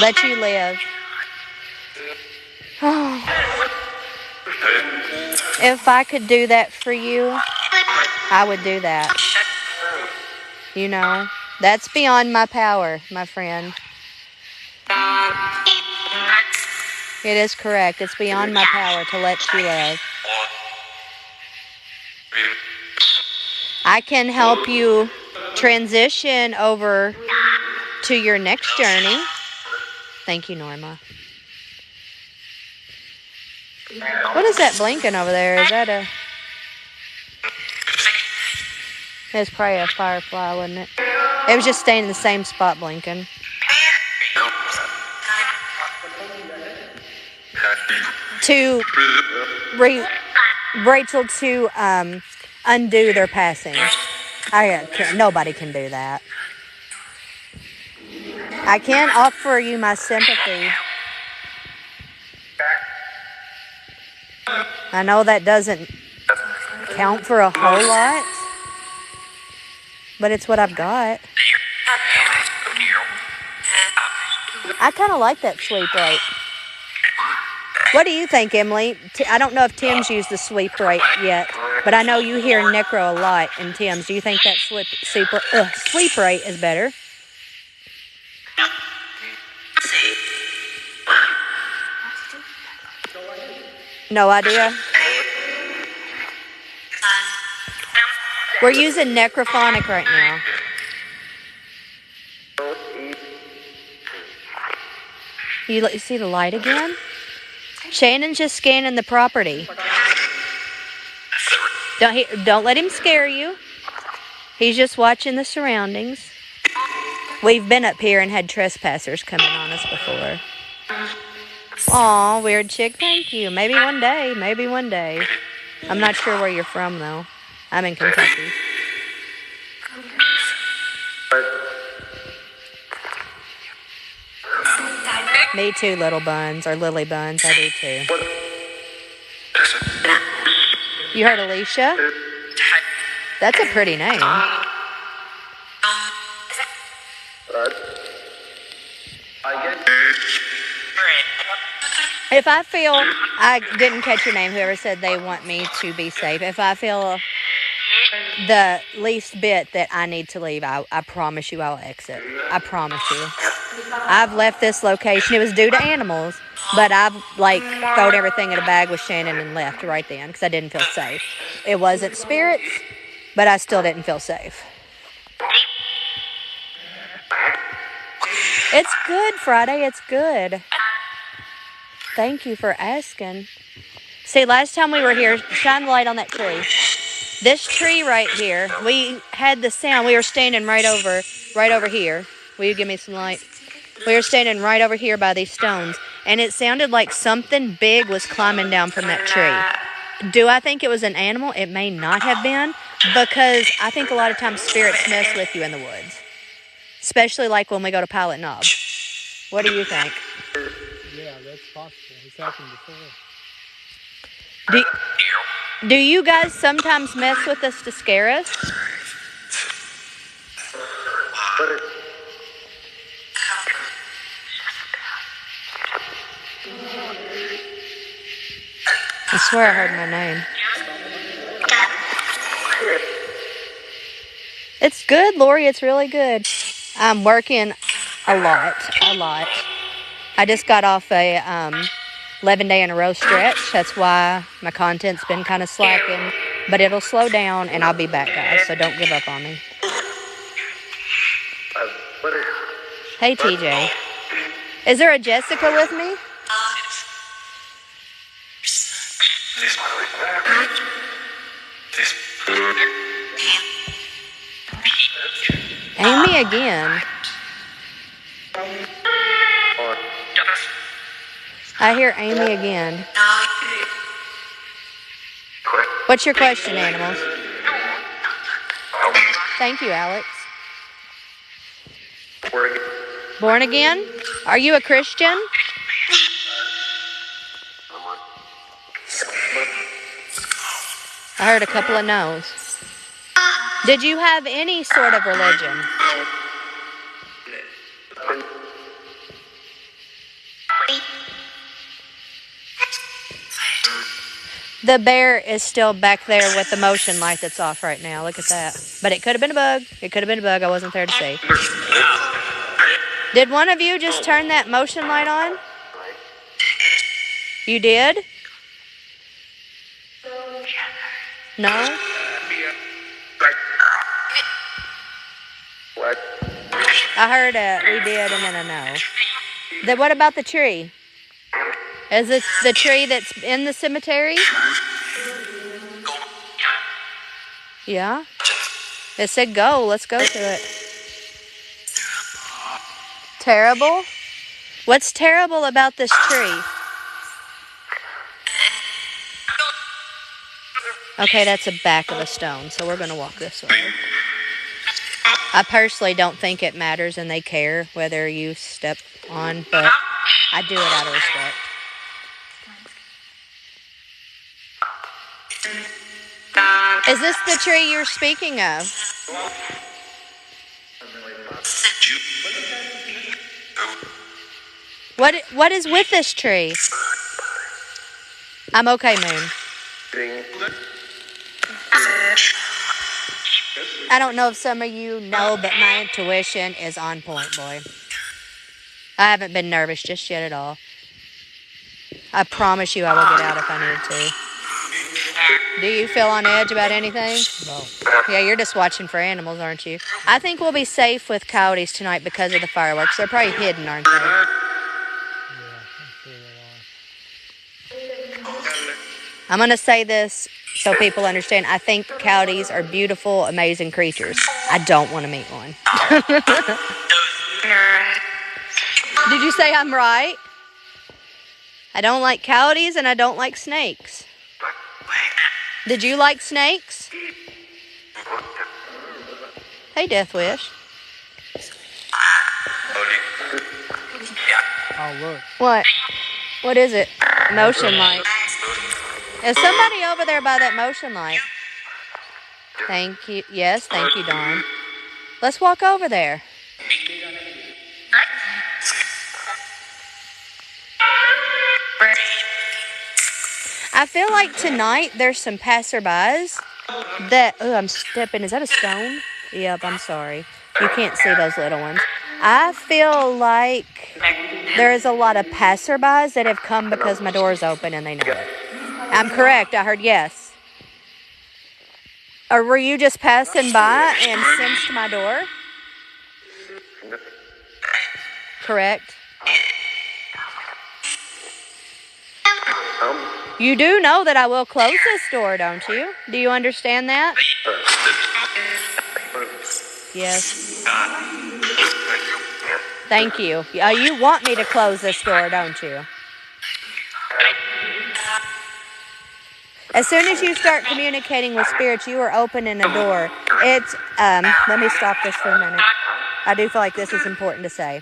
Let you live. If I could do that for you, I would do that. You know, that's beyond my power, my friend. It is correct. It's beyond my power to let you live. I can help you transition over to your next journey. Thank you, Norma. What is that blinking over there? Is that a... It's probably a firefly, wasn't it? It was just staying in the same spot blinking. To Rachel to undo their passing. Nobody can do that. I can offer you my sympathy. I know that doesn't count for a whole lot, but it's what I've got. I kind of like that sweep rate. What do you think, Emily? I don't know if Tim's used the sweep rate yet, but I know you hear necro a lot in Tim's. Do you think that sweep rate is better? No idea. We're using necrophonic right now. You see the light again? Shannon's just scanning the property. Don't let him scare you. He's just watching the surroundings. We've been up here and had trespassers coming on us before. Aw, weird chick, thank you. Maybe one day, maybe one day. I'm not sure where you're from, though. I'm in Kentucky. Me too, little buns, or lily buns, I do too. You heard Alicia? That's a pretty name. If I feel, I didn't catch your name, whoever said they want me to be safe. If I feel the least bit that I need to leave, I promise you I'll exit. I promise you. I've left this location. It was due to animals, but I've thrown everything in a bag with Shannon and left right then because I didn't feel safe. It wasn't spirits, but I still didn't feel safe. It's good, Friday. It's good. Thank you for asking. See, last time we were here, shine the light on that tree. This tree right here, we had the sound. We were standing right over here. Will you give me some light? We were standing right over here by these stones, and it sounded like something big was climbing down from that tree. Do I think it was an animal? It may not have been, because I think a lot of times spirits mess with you in the woods, especially like when we go to Pilot Knob. What do you think? Yeah, that's possible. It's happened before. Do you guys sometimes mess with us to scare us? I swear I heard my name. It's good, Lori. It's really good. I'm working a lot. I just got off a 11-day in a row stretch. That's why my content's been kind of slacking. But it'll slow down, and I'll be back, guys. So don't give up on me. Hey, TJ. Is there a Jessica with me? Amy again. I hear Amy again. What's your question, animals? Thank you, Alex. Born again? Are you a Christian? I heard a couple of no's. Did you have any sort of religion? The bear is still back there with the motion light that's off right now. Look at that. But it could have been a bug. I wasn't there to see. Did one of you just turn that motion light on? You did? No? I heard we did and then a no. What about the tree? Is it the tree that's in the cemetery? Yeah. It said go. Let's go to it. Terrible? What's terrible about this tree? Okay, that's a back of a stone, so we're going to walk this way. I personally don't think it matters and they care whether you step on, but I do it out of respect. Is this the tree you're speaking of? What is with this tree? I'm okay, Moon. I don't know if some of you know, but my intuition is on point, boy. I haven't been nervous just yet at all. I promise you I will get out if I need to. Do you feel on edge about anything? No. Yeah, you're just watching for animals, aren't you? I think we'll be safe with coyotes tonight because of the fireworks. They're probably hidden, aren't they? Yeah, I'm sure they are. I'm going to say this so people understand. I think coyotes are beautiful, amazing creatures. I don't want to meet one. Did you say I'm right? I don't like coyotes and I don't like snakes. Did you like snakes? Hey, Death Wish. Oh, look. What? What is it? Motion light. Is somebody over there by that motion light? Thank you. Yes, thank you, Dawn. Let's walk over there. I feel like tonight there's some passerbys that... Oh, I'm stepping. Is that a stone? Yep, I'm sorry. You can't see those little ones. I feel like there is a lot of passerbys that have come because my door is open and they know it. I'm correct. I heard yes. Or were you just passing by and sensed my door? Correct. You do know that I will close this door, don't you? Do you understand that? Yes. Thank you. You want me to close this door, don't you? As soon as you start communicating with spirits, you are opening a door. It's, let me stop this for a minute. I do feel like this is important to say.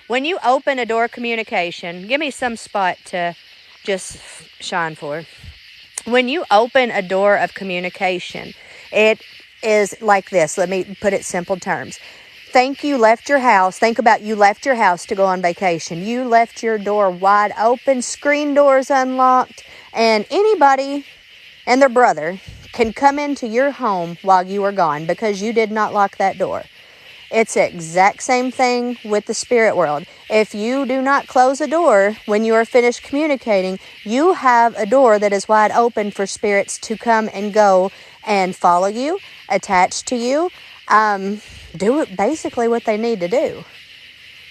When you open a door of communication, give me some spot to just shine for. When you open a door of communication, it is like this. Let me put it simple terms. Think you left your house. Think about you left your house to go on vacation. You left your door wide open, screen doors unlocked, and anybody and their brother can come into your home while you are gone because you did not lock that door. It's the exact same thing with the spirit world. If you do not close a door when you are finished communicating, you have a door that is wide open for spirits to come and go and follow you, attach to you, do basically what they need to do.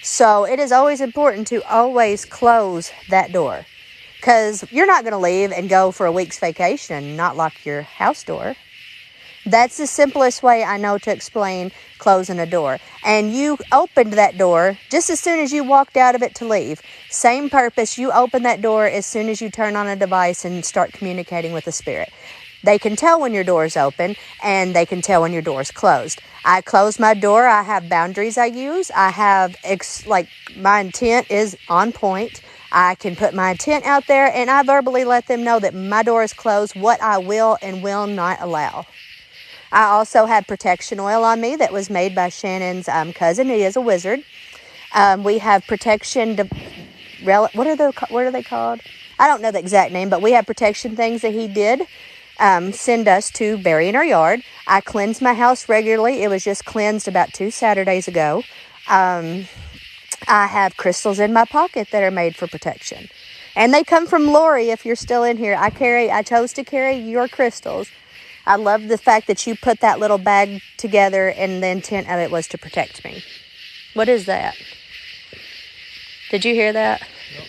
So it is always important to always close that door. Because you're not going to leave and go for a week's vacation and not lock your house door. That's the simplest way I know to explain closing a door. And you opened that door just as soon as you walked out of it to leave. Same purpose, you open that door as soon as you turn on a device and start communicating with the spirit. They can tell when your door is open and they can tell when your door is closed. I close my door. I have boundaries I use. I have, my intent is on point. I can put my intent out there and I verbally let them know that my door is closed, what I will and will not allow. I also have protection oil on me that was made by Shannon's cousin. He is a wizard. We have protection, what are they called? I don't know the exact name, but we have protection things that he did send us to bury in our yard. I cleanse my house regularly. It was just cleansed about 2 Saturdays ago. I have crystals in my pocket that are made for protection. And they come from Lori if you're still in here. I chose to carry your crystals. I love the fact that you put that little bag together and the intent of it was to protect me. What is that? Did you hear that? Nope.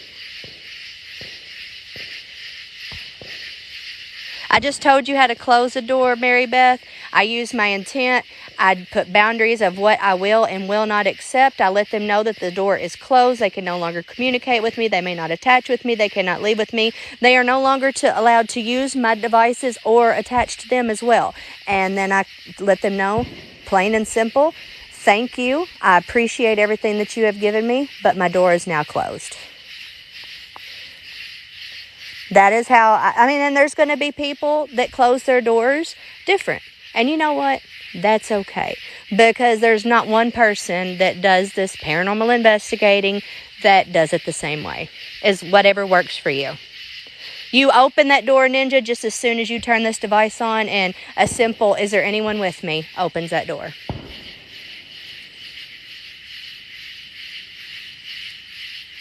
I just told you how to close a door, Mary Beth. I use my intent. I put boundaries of what I will and will not accept. I let them know that the door is closed. They can no longer communicate with me. They may not attach with me. They cannot leave with me. They are no longer allowed to use my devices or attach to them as well. And then I let them know, plain and simple, thank you. I appreciate everything that you have given me, but my door is now closed. That is how, and there's going to be people that close their doors different. And you know what? That's okay. Because there's not one person that does this paranormal investigating that does it the same way. Is whatever works for you. You open that door, Ninja, just as soon as you turn this device on, and a simple, is there anyone with me, opens that door.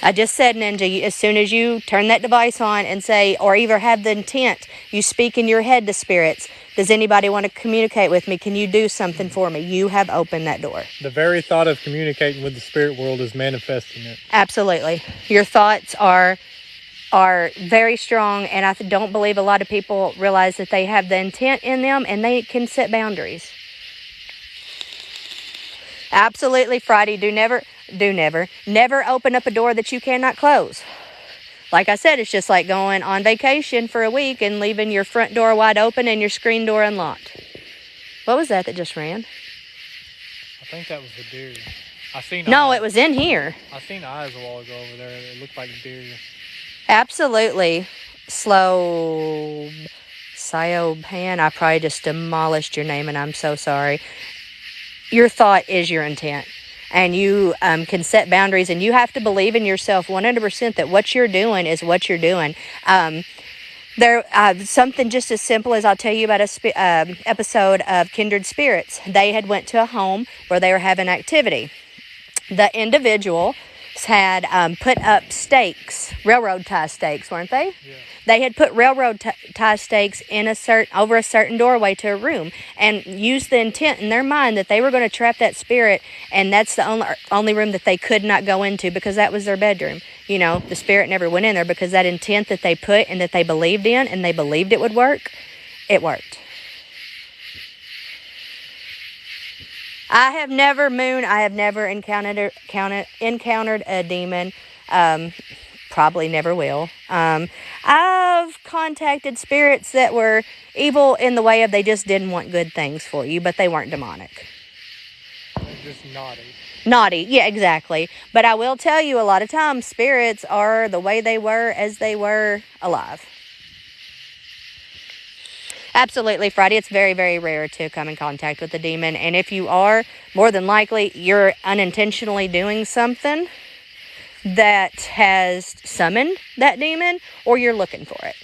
I just said, Ninja, as soon as you turn that device on and say, or either have the intent, you speak in your head to spirits, does anybody want to communicate with me? Can you do something for me? You have opened that door. The very thought of communicating with the spirit world is manifesting it. Absolutely. Your thoughts are very strong, and I don't believe a lot of people realize that they have the intent in them, and they can set boundaries. Absolutely, Friday. Never open up a door that you cannot close. Like I said, it's just like going on vacation for a week and leaving your front door wide open and your screen door unlocked. What was that just ran? I think that was the deer. No, it was in here. I seen eyes a while ago over there. It looked like deer. Absolutely. Slow Cyopan. I probably just demolished your name, and I'm so sorry. Your thought is your intent. And you can set boundaries, and you have to believe in yourself 100% that what you're doing is what you're doing. Something just as simple as I'll tell you about a episode of Kindred Spirits. They had went to a home where they were having activity. The individual had put up stakes, railroad tie stakes, weren't they? Yeah. They had put railroad tie stakes in over a certain doorway to a room, and used the intent in their mind that they were going to trap that spirit, and that's the only room that they could not go into, because that was their bedroom. You know, the spirit never went in there, because that intent that they put and that they believed in, and they believed it would work, it worked. I have never encountered a demon. Probably never will. I've contacted spirits that were evil in the way of they just didn't want good things for you, but they weren't demonic. They're just naughty. Naughty, yeah, exactly. But I will tell you, a lot of times spirits are the way they were as they were alive. Absolutely, Friday. It's very, very rare to come in contact with a demon. And if you are, more than likely, you're unintentionally doing something that has summoned that demon, or you're looking for it.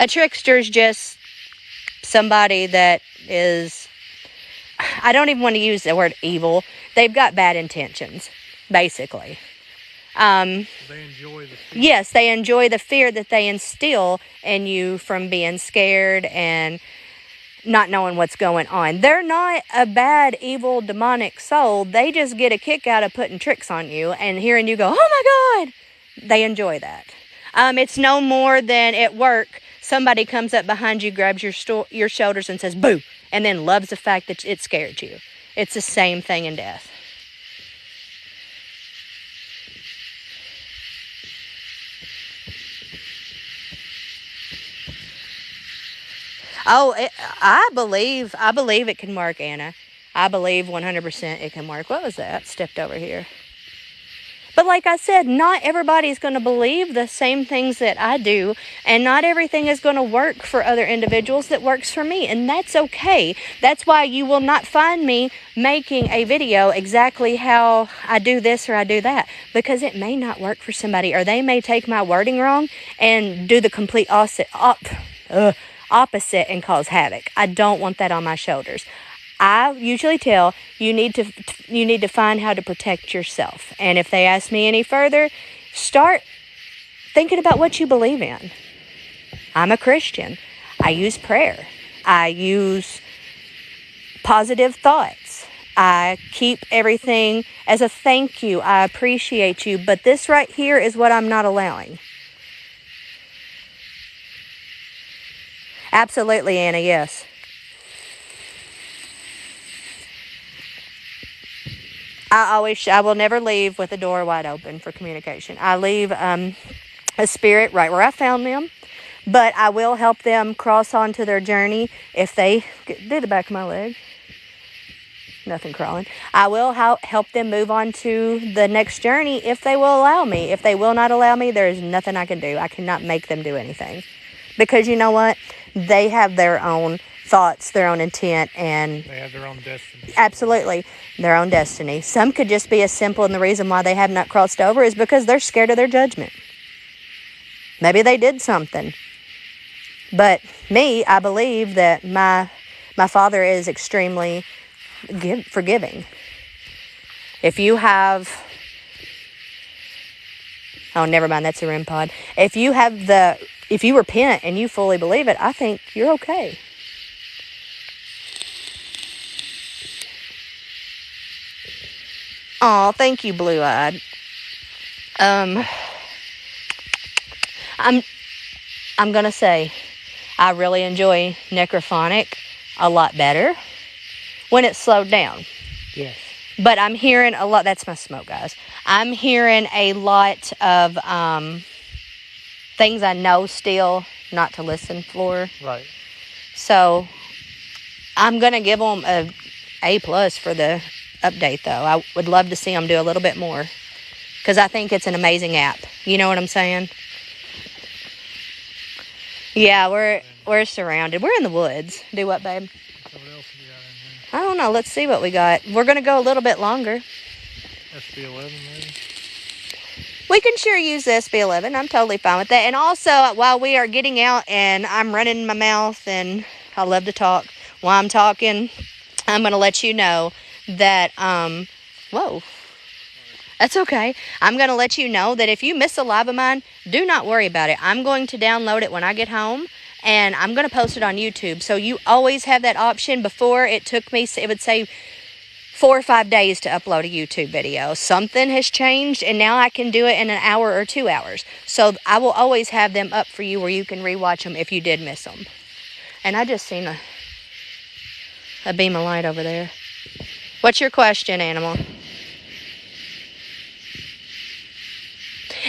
A trickster is just somebody that is, I don't even want to use the word evil. They've got bad intentions, basically. They enjoy the fear. Yes, they enjoy the fear that they instill in you from being scared and not knowing what's going on. They're not a bad, evil, demonic soul. They just get a kick out of putting tricks on you and hearing you go, oh my God. They enjoy that. It's no more than at work, somebody comes up behind you, grabs your shoulders and says, boo, and then loves the fact that it scared you. It's the same thing in death. Oh, I believe it can work, Anna. I believe 100% it can work. What was that? Stepped over here. But like I said, not everybody's going to believe the same things that I do, and not everything is going to work for other individuals that works for me, and that's okay. That's why you will not find me making a video exactly how I do this or I do that, because it may not work for somebody, or they may take my wording wrong and do the complete opposite and cause havoc. I don't want that on my shoulders. I usually tell you need to find how to protect yourself. And if they ask me any further, start thinking about what you believe in. I'm a Christian. I use prayer. I use positive thoughts. I keep everything as a thank you. I appreciate you. But this right here is what I'm not allowing. Absolutely, Anna, yes. I will never leave with the door wide open for communication. I leave a spirit right where I found them, but I will help them cross onto their journey if they do the back of my leg. Nothing crawling. I will help them move on to the next journey if they will allow me. If they will not allow me, there is nothing I can do. I cannot make them do anything. Because you know what? They have their own thoughts, their own intent, and They have their own destiny. absolutely their own destiny. Some could just be as simple, and the reason why they have not crossed over is because they're scared of their judgment. Maybe they did something. But me, I believe that my Father is extremely forgiving. If you have... Oh, never mind, that's a REM pod. If you repent and you fully believe it, I think you're okay. Oh, thank you, Blue Eyed. I'm gonna say I really enjoy necrophonic a lot better when it's slowed down. Yes. But I'm hearing a lot. That's my smoke, guys. I'm hearing a lot of things I know still not to listen for. Right. So I'm gonna give them a plus for the update, though. I would love to see them do a little bit more because I think it's an amazing app. You know what I'm saying? Yeah, we're surrounded. We're in the woods. Do what, babe? What else have we got in here? I don't know. Let's see what we got. We're gonna go a little bit longer. SB11 maybe? We can sure use the SB11. I'm totally fine with that. And also, while we are getting out and I'm running my mouth and I love to talk, while I'm talking, I'm going to let you know that, whoa, that's okay. I'm going to let you know that if you miss a live of mine, do not worry about it. I'm going to download it when I get home and I'm going to post it on YouTube. So you always have that option. Before, it took me, it would say 4 or 5 days to upload a YouTube video. Something has changed and now I can do it in an hour or 2 hours. So I will always have them up for you where you can rewatch them if you did miss them. And I just seen a beam of light over there. What's your question, animal?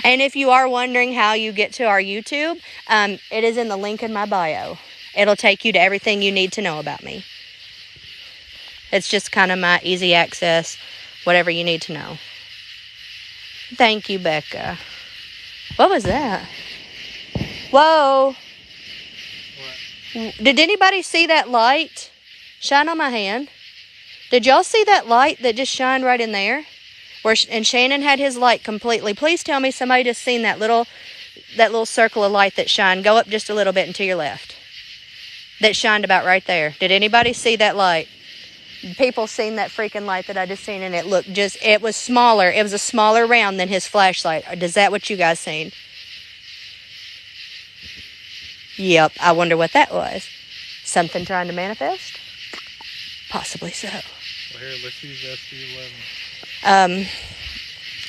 And if you are wondering how you get to our YouTube, it is in the link in my bio. It'll take you to everything you need to know about me. It's just kind of my easy access, whatever you need to know. Thank you, Becca. What was that? Whoa. What? Did anybody see that light shine on my hand? Did y'all see that light that just shined right in there? And Shannon had his light completely. Please tell me somebody just seen that little circle of light that shined. Go up just a little bit and to your left. That shined about right there. Did anybody see that light? People seen that freaking light that I just seen, and it was smaller. It was a smaller round than his flashlight. Is that what you guys seen? Yep, I wonder what that was. Something trying to manifest? Possibly so. Well, here, let's use SB11.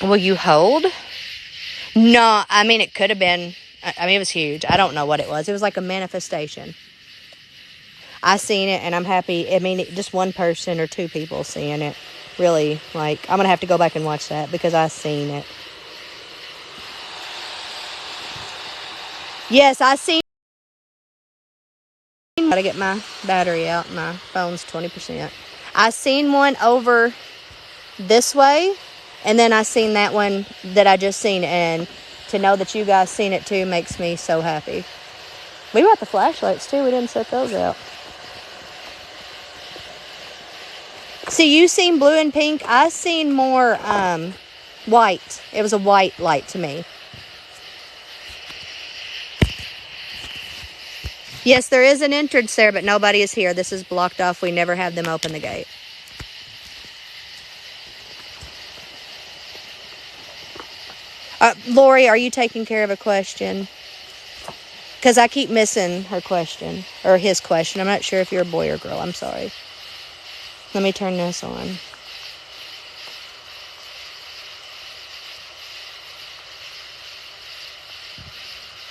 Will you hold? No, I mean, it could have been, it was huge. I don't know what it was. It was like a manifestation. I seen it and I'm happy. I mean, just one person or two people seeing it. Really, like, I'm going to have to go back and watch that because I seen it. Yes, I seen. Gotta get my battery out. My phone's 20%. I seen one over this way, and then I seen that one that I just seen, and to know that you guys seen it too makes me so happy. We brought the flashlights too. We didn't set those out. See, you seen blue and pink. I seen more white. It was a white light to me. Yes, there is an entrance there, but nobody is here. This is blocked off. We never have them open the gate. Lori, are you taking care of a question? Because I keep missing her question, or his question. I'm not sure if you're a boy or girl. I'm sorry. Let me turn this on.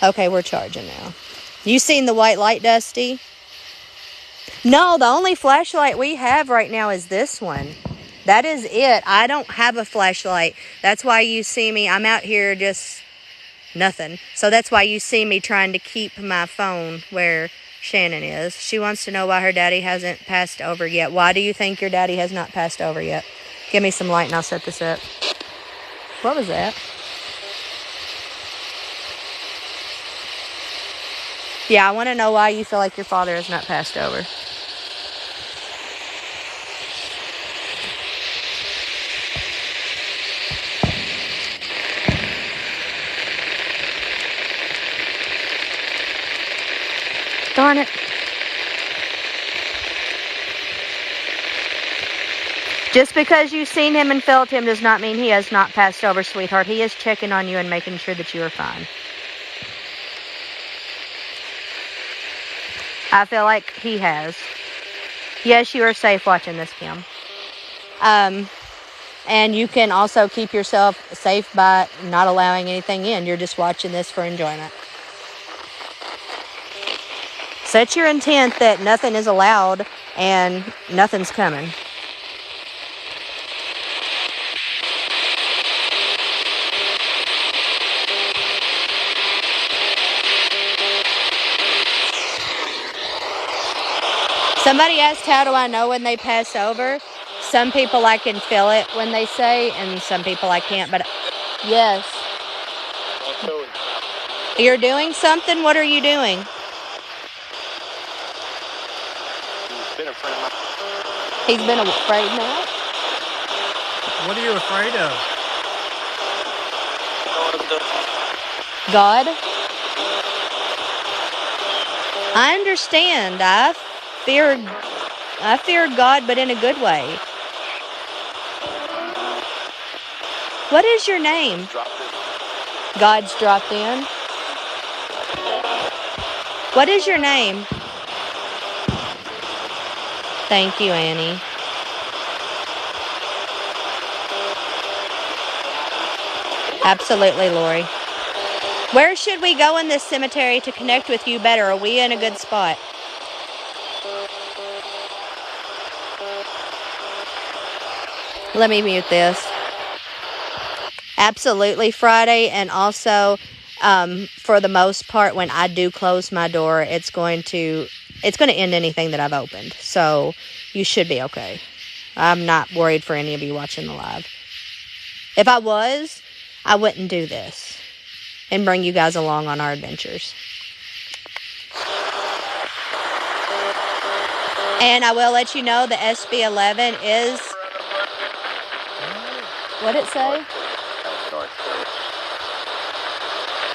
Okay, we're charging now. You seen the white light, Dusty? No, the only flashlight we have right now is this one. That is it. I don't have a flashlight. That's why you see me. I'm out here just nothing. So that's why you see me trying to keep my phone where Shannon is. She wants to know why her daddy hasn't passed over yet. Why do you think your daddy has not passed over yet? Give me some light and I'll set this up. What was that? Yeah, I want to know why you feel like your father has not passed over. Darn it. Just because you've seen him and felt him does not mean he has not passed over, sweetheart. He is checking on you and making sure that you are fine. I feel like he has. Yes, you are safe watching this, Kim. And you can also keep yourself safe by not allowing anything in. You're just watching this for enjoyment. Set your intent that nothing is allowed and nothing's coming. Somebody asked, how do I know when they pass over? Some people I can feel it when they say, and some people I can't. But yes. You're doing something? What are you doing? He's been afraid now? What are you afraid of? God? I understand. I fear God, but in a good way. What is your name? God's dropped in. What is your name? Thank you, Annie. Absolutely, Lori. Where should we go in this cemetery to connect with you better? Are we in a good spot? Let me mute this. Absolutely, Friday, and also for the most part, when I do close my door, it's going to end anything that I've opened. So you should be okay. I'm not worried for any of you watching the live. If I was, I wouldn't do this and bring you guys along on our adventures. And I will let you know the SB11 is... What'd it say?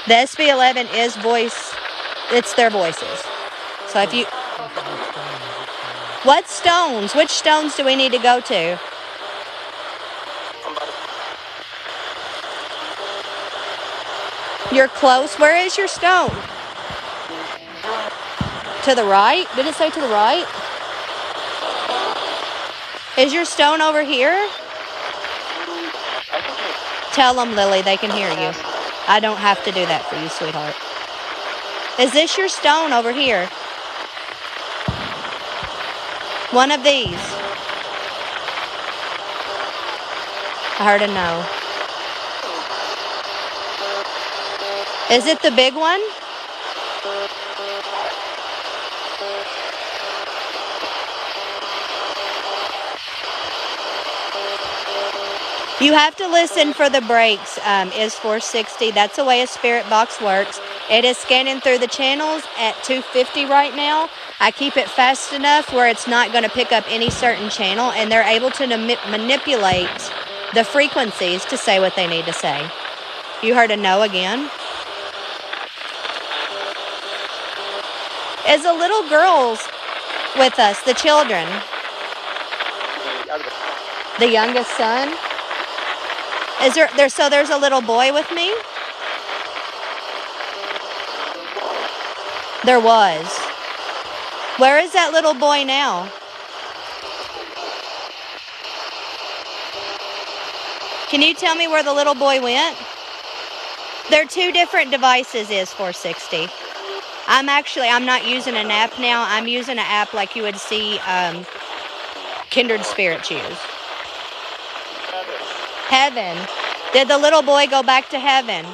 The SB11 is voice. It's their voices. So if you... What stones? Which stones do we need to go to? You're close. Where is your stone? To the right? Did it say to the right? Is your stone over here? Tell them, Lily, they can hear you. I don't have to do that for you, sweetheart. Is this your stone over here? One of these. I heard a no. Is it the big one? You have to listen for the breaks. Is 460. That's the way a spirit box works. It is scanning through the channels at 250 right now. I keep it fast enough where it's not going to pick up any certain channel, and they're able to manipulate the frequencies to say what they need to say. You heard a no again. Is the little girls with us, the children? The youngest son? Is there so there's a little boy with me? There was. Where is that little boy now? Can you tell me where the little boy went? They're two different devices, is 460. I'm not using an app now. I'm using an app like you would see kindred spirits use. Heaven. Did the little boy go back to heaven?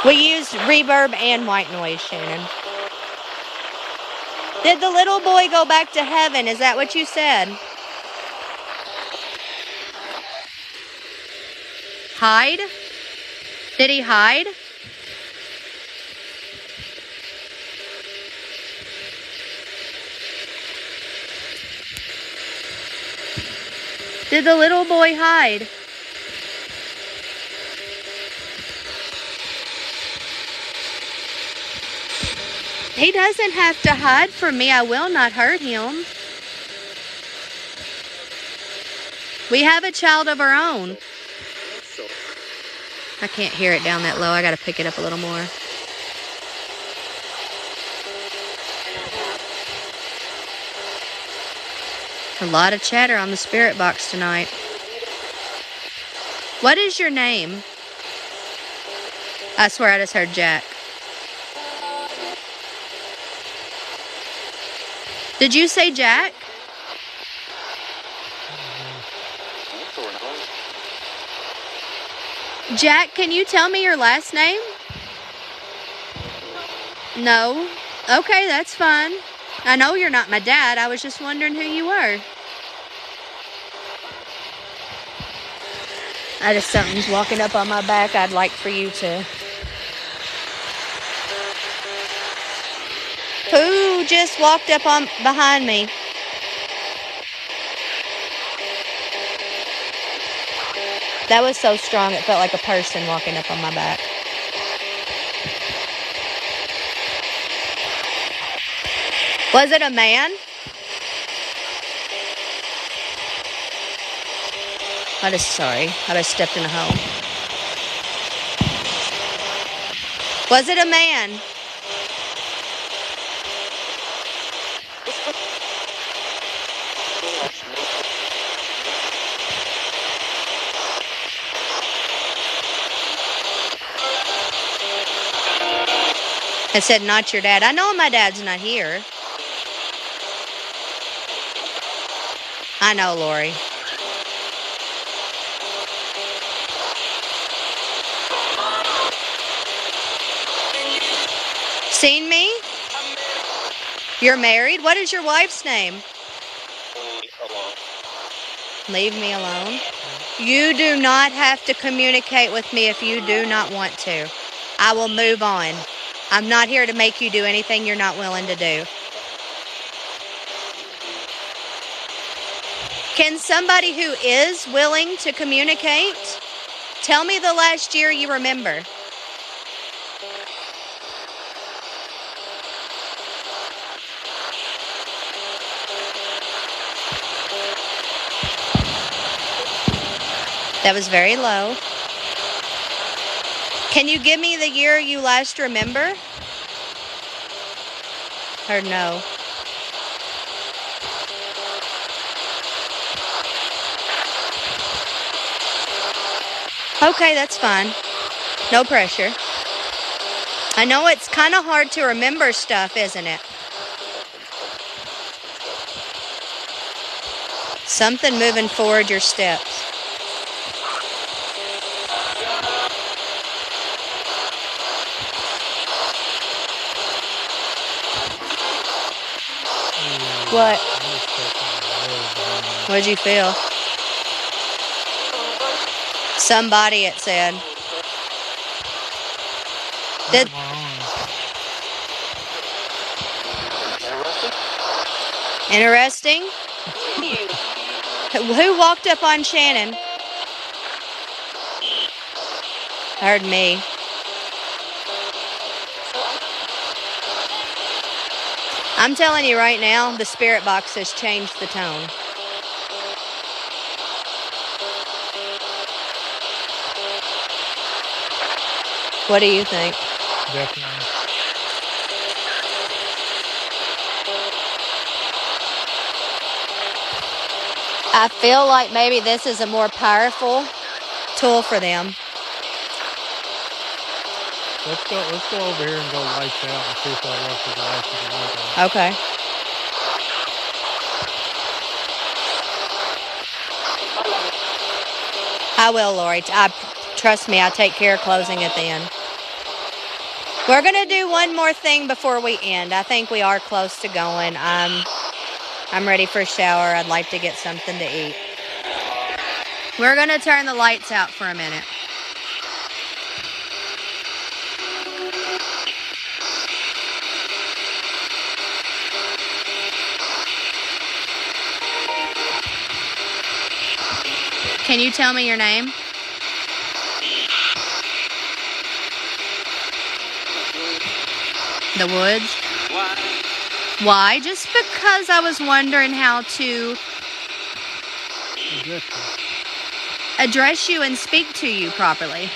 We used reverb and white noise, Shannon. Did the little boy go back to heaven? Is that what you said? Hide? Did he hide? Did the little boy hide? He doesn't have to hide from me. I will not hurt him. We have a child of our own. I can't hear it down that low. I gotta pick it up a little more. A lot of chatter on the spirit box tonight. What is your name? I swear I just heard Jack. Did you say Jack? Jack, can you tell me your last name? No. Okay, that's fine. I know you're not my dad. I was just wondering who you were. Something's walking up on my back. I'd like for you to... Who just walked up on behind me? That was so strong, it felt like a person walking up on my back. Was it a man? Sorry. I just stepped in a hole. Was it a man? I said, not your dad. I know my dad's not here. I know, Lori. Seen me? You're married? What is your wife's name? Leave me alone. You do not have to communicate with me if you do not want to. I will move on. I'm not here to make you do anything you're not willing to do. Can somebody who is willing to communicate tell me the last year you remember? That was very low. Can you give me the year you last remember? Or no? Okay, that's fine. No pressure. I know it's kind of hard to remember stuff, isn't it? Something moving forward your steps. What? What'd you feel? Somebody, it said. Did... Interesting? Who walked up on Shannon? Heard me. I'm telling you right now, the spirit box has changed the tone. What do you think? Definitely. I feel like maybe this is a more powerful tool for them. Let's go over here and go lights out and see if that works with the lights of the window. Okay. I will, Lori. Trust me, I take care of closing it then. We're going to do one more thing before we end. I think we are close to going. I'm ready for a shower. I'd like to get something to eat. We're going to turn the lights out for a minute. Can you tell me your name? The Woods? Why? Just because I was wondering how to address you and speak to you properly.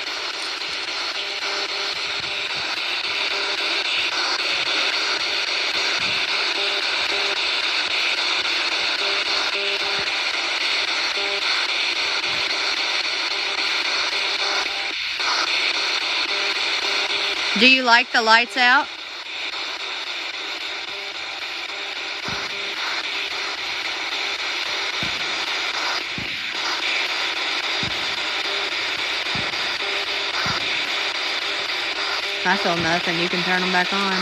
Do you like the lights out? I feel nothing. You can turn them back on.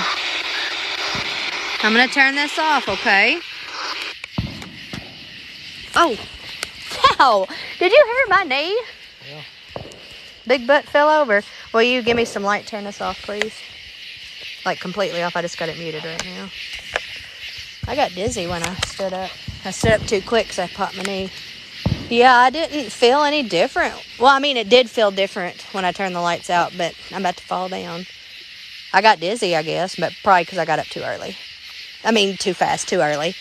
I'm going to turn this off, okay? Oh. Ow. Did you hurt my knee? Yeah. Big butt fell over. Will you give me some light? Turn this off, please. Like completely off. I just got it muted right now. I got dizzy when I stood up. I stood up too quick because I popped my knee. Yeah, I didn't feel any different. Well, I mean, it did feel different when I turned the lights out, but I'm about to fall down. I got dizzy, I guess, but probably because I got up too early. I mean, too fast, too early.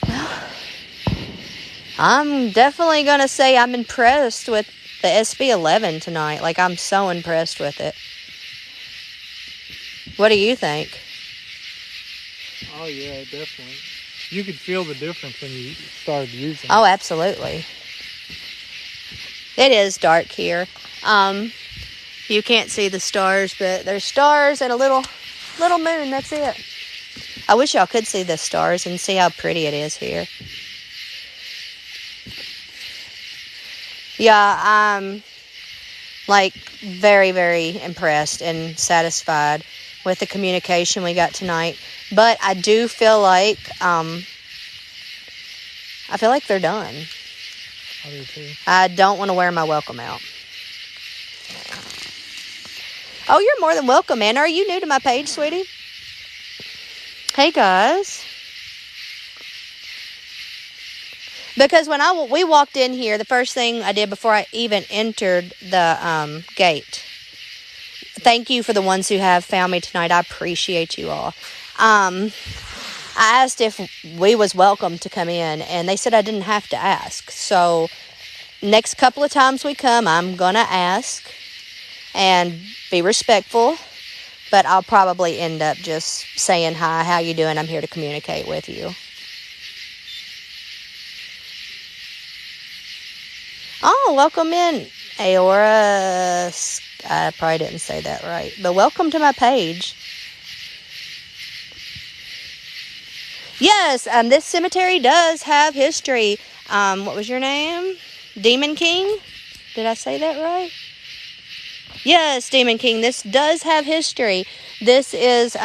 Well, I'm definitely going to say I'm impressed with the SB11 tonight. Like, I'm so impressed with it. What do you think? Oh, yeah, definitely. You could feel the difference when you started using it. Oh, absolutely. It is dark here. You can't see the stars, but there's stars and a little moon. That's it. I wish y'all could see the stars and see how pretty it is here. Yeah, I'm like very, very impressed and satisfied with the communication we got tonight. But I do feel like they're done. I do too. I don't want to wear my welcome out. Oh, you're more than welcome, man. Are you new to my page, sweetie? Hey, guys. Because when we walked in here, the first thing I did before I even entered the gate, thank you for the ones who have found me tonight. I appreciate you all. I asked if we was welcome to come in, and they said I didn't have to ask. So next couple of times we come, I'm going to ask and be respectful, but I'll probably end up just saying, hi, how you doing? I'm here to communicate with you. Oh, welcome in, Aora. I probably didn't say that right, but welcome to my page. Yes, this cemetery does have history. What was your name? Demon King? Did I say that right? Yes, Demon King. This does have history. This is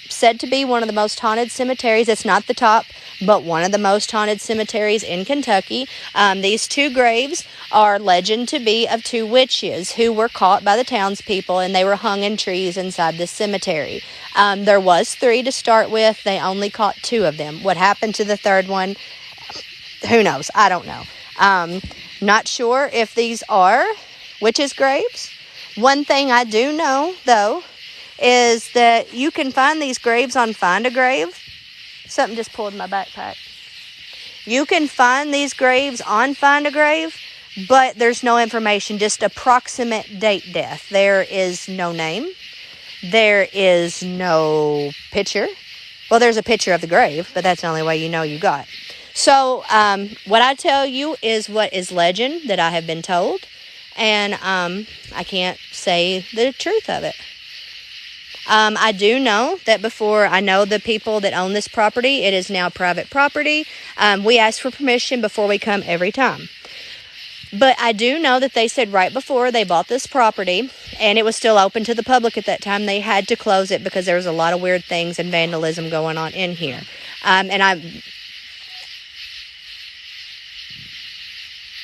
said to be one of the most haunted cemeteries. It's not the top, but one of the most haunted cemeteries in Kentucky. These two graves are legend to be of two witches who were caught by the townspeople, and they were hung in trees inside the cemetery. There was 3 to start with. They only caught 2 of them. What happened to the third one? Who knows? I don't know. Not sure if these are witches' graves. One thing I do know, though, is that you can find these graves on Find a Grave. Something just pulled my backpack. You can find these graves on Find a Grave, but there's no information, just approximate date death. There is no name. There is no picture. Well, there's a picture of the grave, but that's the only way you know you got. So, what I tell you is what is legend that I have been told, and I can't say the truth of it. I do know that before I know the people that own this property, it is now private property. We ask for permission before we come every time. But I do know that they said right before they bought this property, and it was still open to the public at that time, they had to close it because there was a lot of weird things and vandalism going on in here.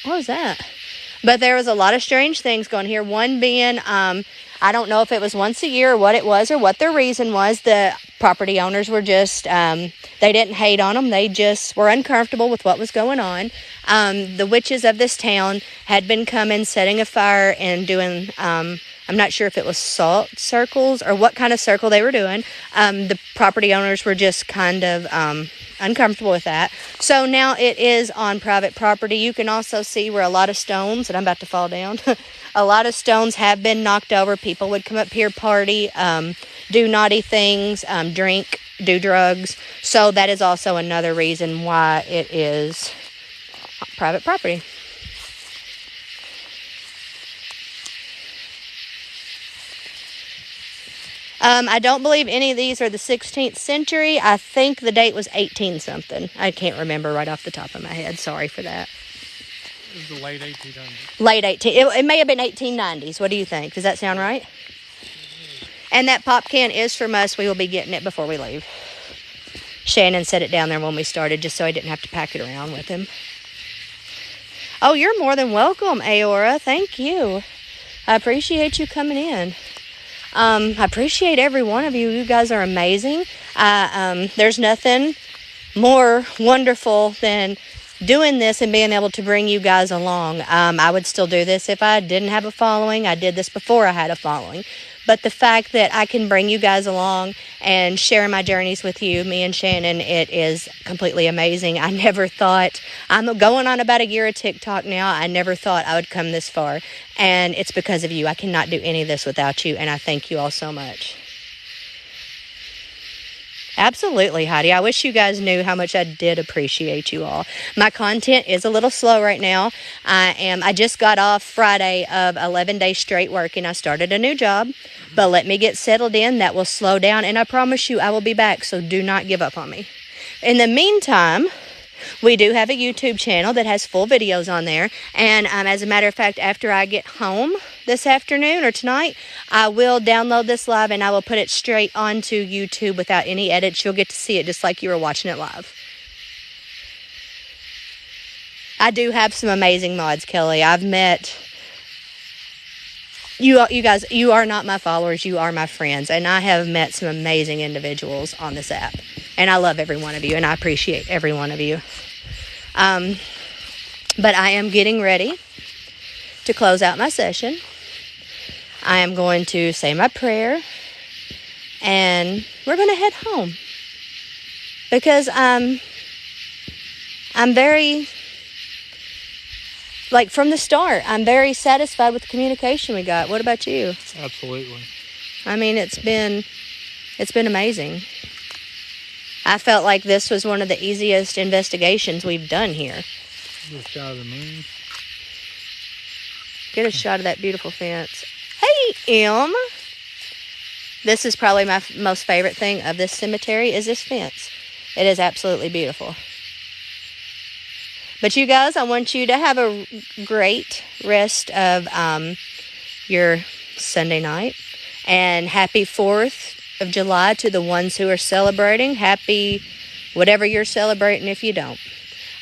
What was that? But there was a lot of strange things going here. One being, I don't know if it was once a year or what it was or what their reason was. The property owners were just, they didn't hate on them. They just were uncomfortable with what was going on. The witches of this town had been coming, setting a fire and doing, I'm not sure if it was salt circles or what kind of circle they were doing. The property owners were just kind of uncomfortable with that. So now it is on private property. You can also see where a lot of stones, and I'm about to fall down, a lot of stones have been knocked over. People would come up here, party, do naughty things, drink, do drugs. So that is also another reason why it is private property. I don't believe any of these are the 16th century. I think the date was 18 something. I can't remember right off the top of my head. Sorry for that. It was the late 1800s. Late 18. It may have been 1890s. What do you think? Does that sound right? And that pop can is from us. We will be getting it before we leave. Shannon set it down there when we started just so I didn't have to pack it around with him. Oh, you're more than welcome, Aora. Thank you. I appreciate you coming in. I appreciate every one of you. You guys are amazing. There's nothing more wonderful than doing this and being able to bring you guys along. I would still do this if I didn't have a following. I did this before I had a following. But the fact that I can bring you guys along and share my journeys with you, me and Shannon, it is completely amazing. I never thought, I'm going on about a year of TikTok now, I never thought I would come this far. And it's because of you. I cannot do any of this without you, and I thank you all so much. Absolutely, Heidi. I wish you guys knew how much I did appreciate you all. My content is a little slow right now. I just got off Friday of 11 days straight working. I started a new job, but let me get settled in. That will slow down, and I promise you I will be back, so do not give up on me. In the meantime, we do have a YouTube channel that has full videos on there. And as a matter of fact, after I get home this afternoon or tonight, I will download this live and I will put it straight onto YouTube without any edits. You'll get to see it just like you were watching it live. I do have some amazing mods, Kelly. I've met you guys. You are not my followers. You are my friends. And I have met some amazing individuals on this app. And I love every one of you, and I appreciate every one of you. But I am getting ready to close out my session. I am going to say my prayer, and we're going to head home. Because I'm very, like from the start, I'm very satisfied with the communication we got. What about you? Absolutely. I mean, it's been amazing. I felt like this was one of the easiest investigations we've done here. Get a shot of the moon. Get a shot of that beautiful fence. Hey, Em. This is probably my most favorite thing of this cemetery is this fence. It is absolutely beautiful. But you guys, I want you to have a great rest of your Sunday night. And happy 4th of July to the ones who are celebrating. Happy whatever you're celebrating if you don't.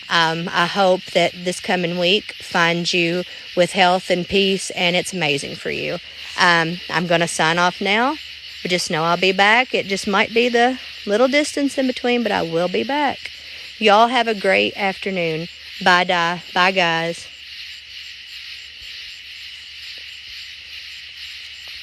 I hope that this coming week finds you with health and peace, and it's amazing for you. I'm going to sign off now, but just know I'll be back. It just might be the little distance in between, but I will be back. Y'all have a great afternoon. Bye, guys.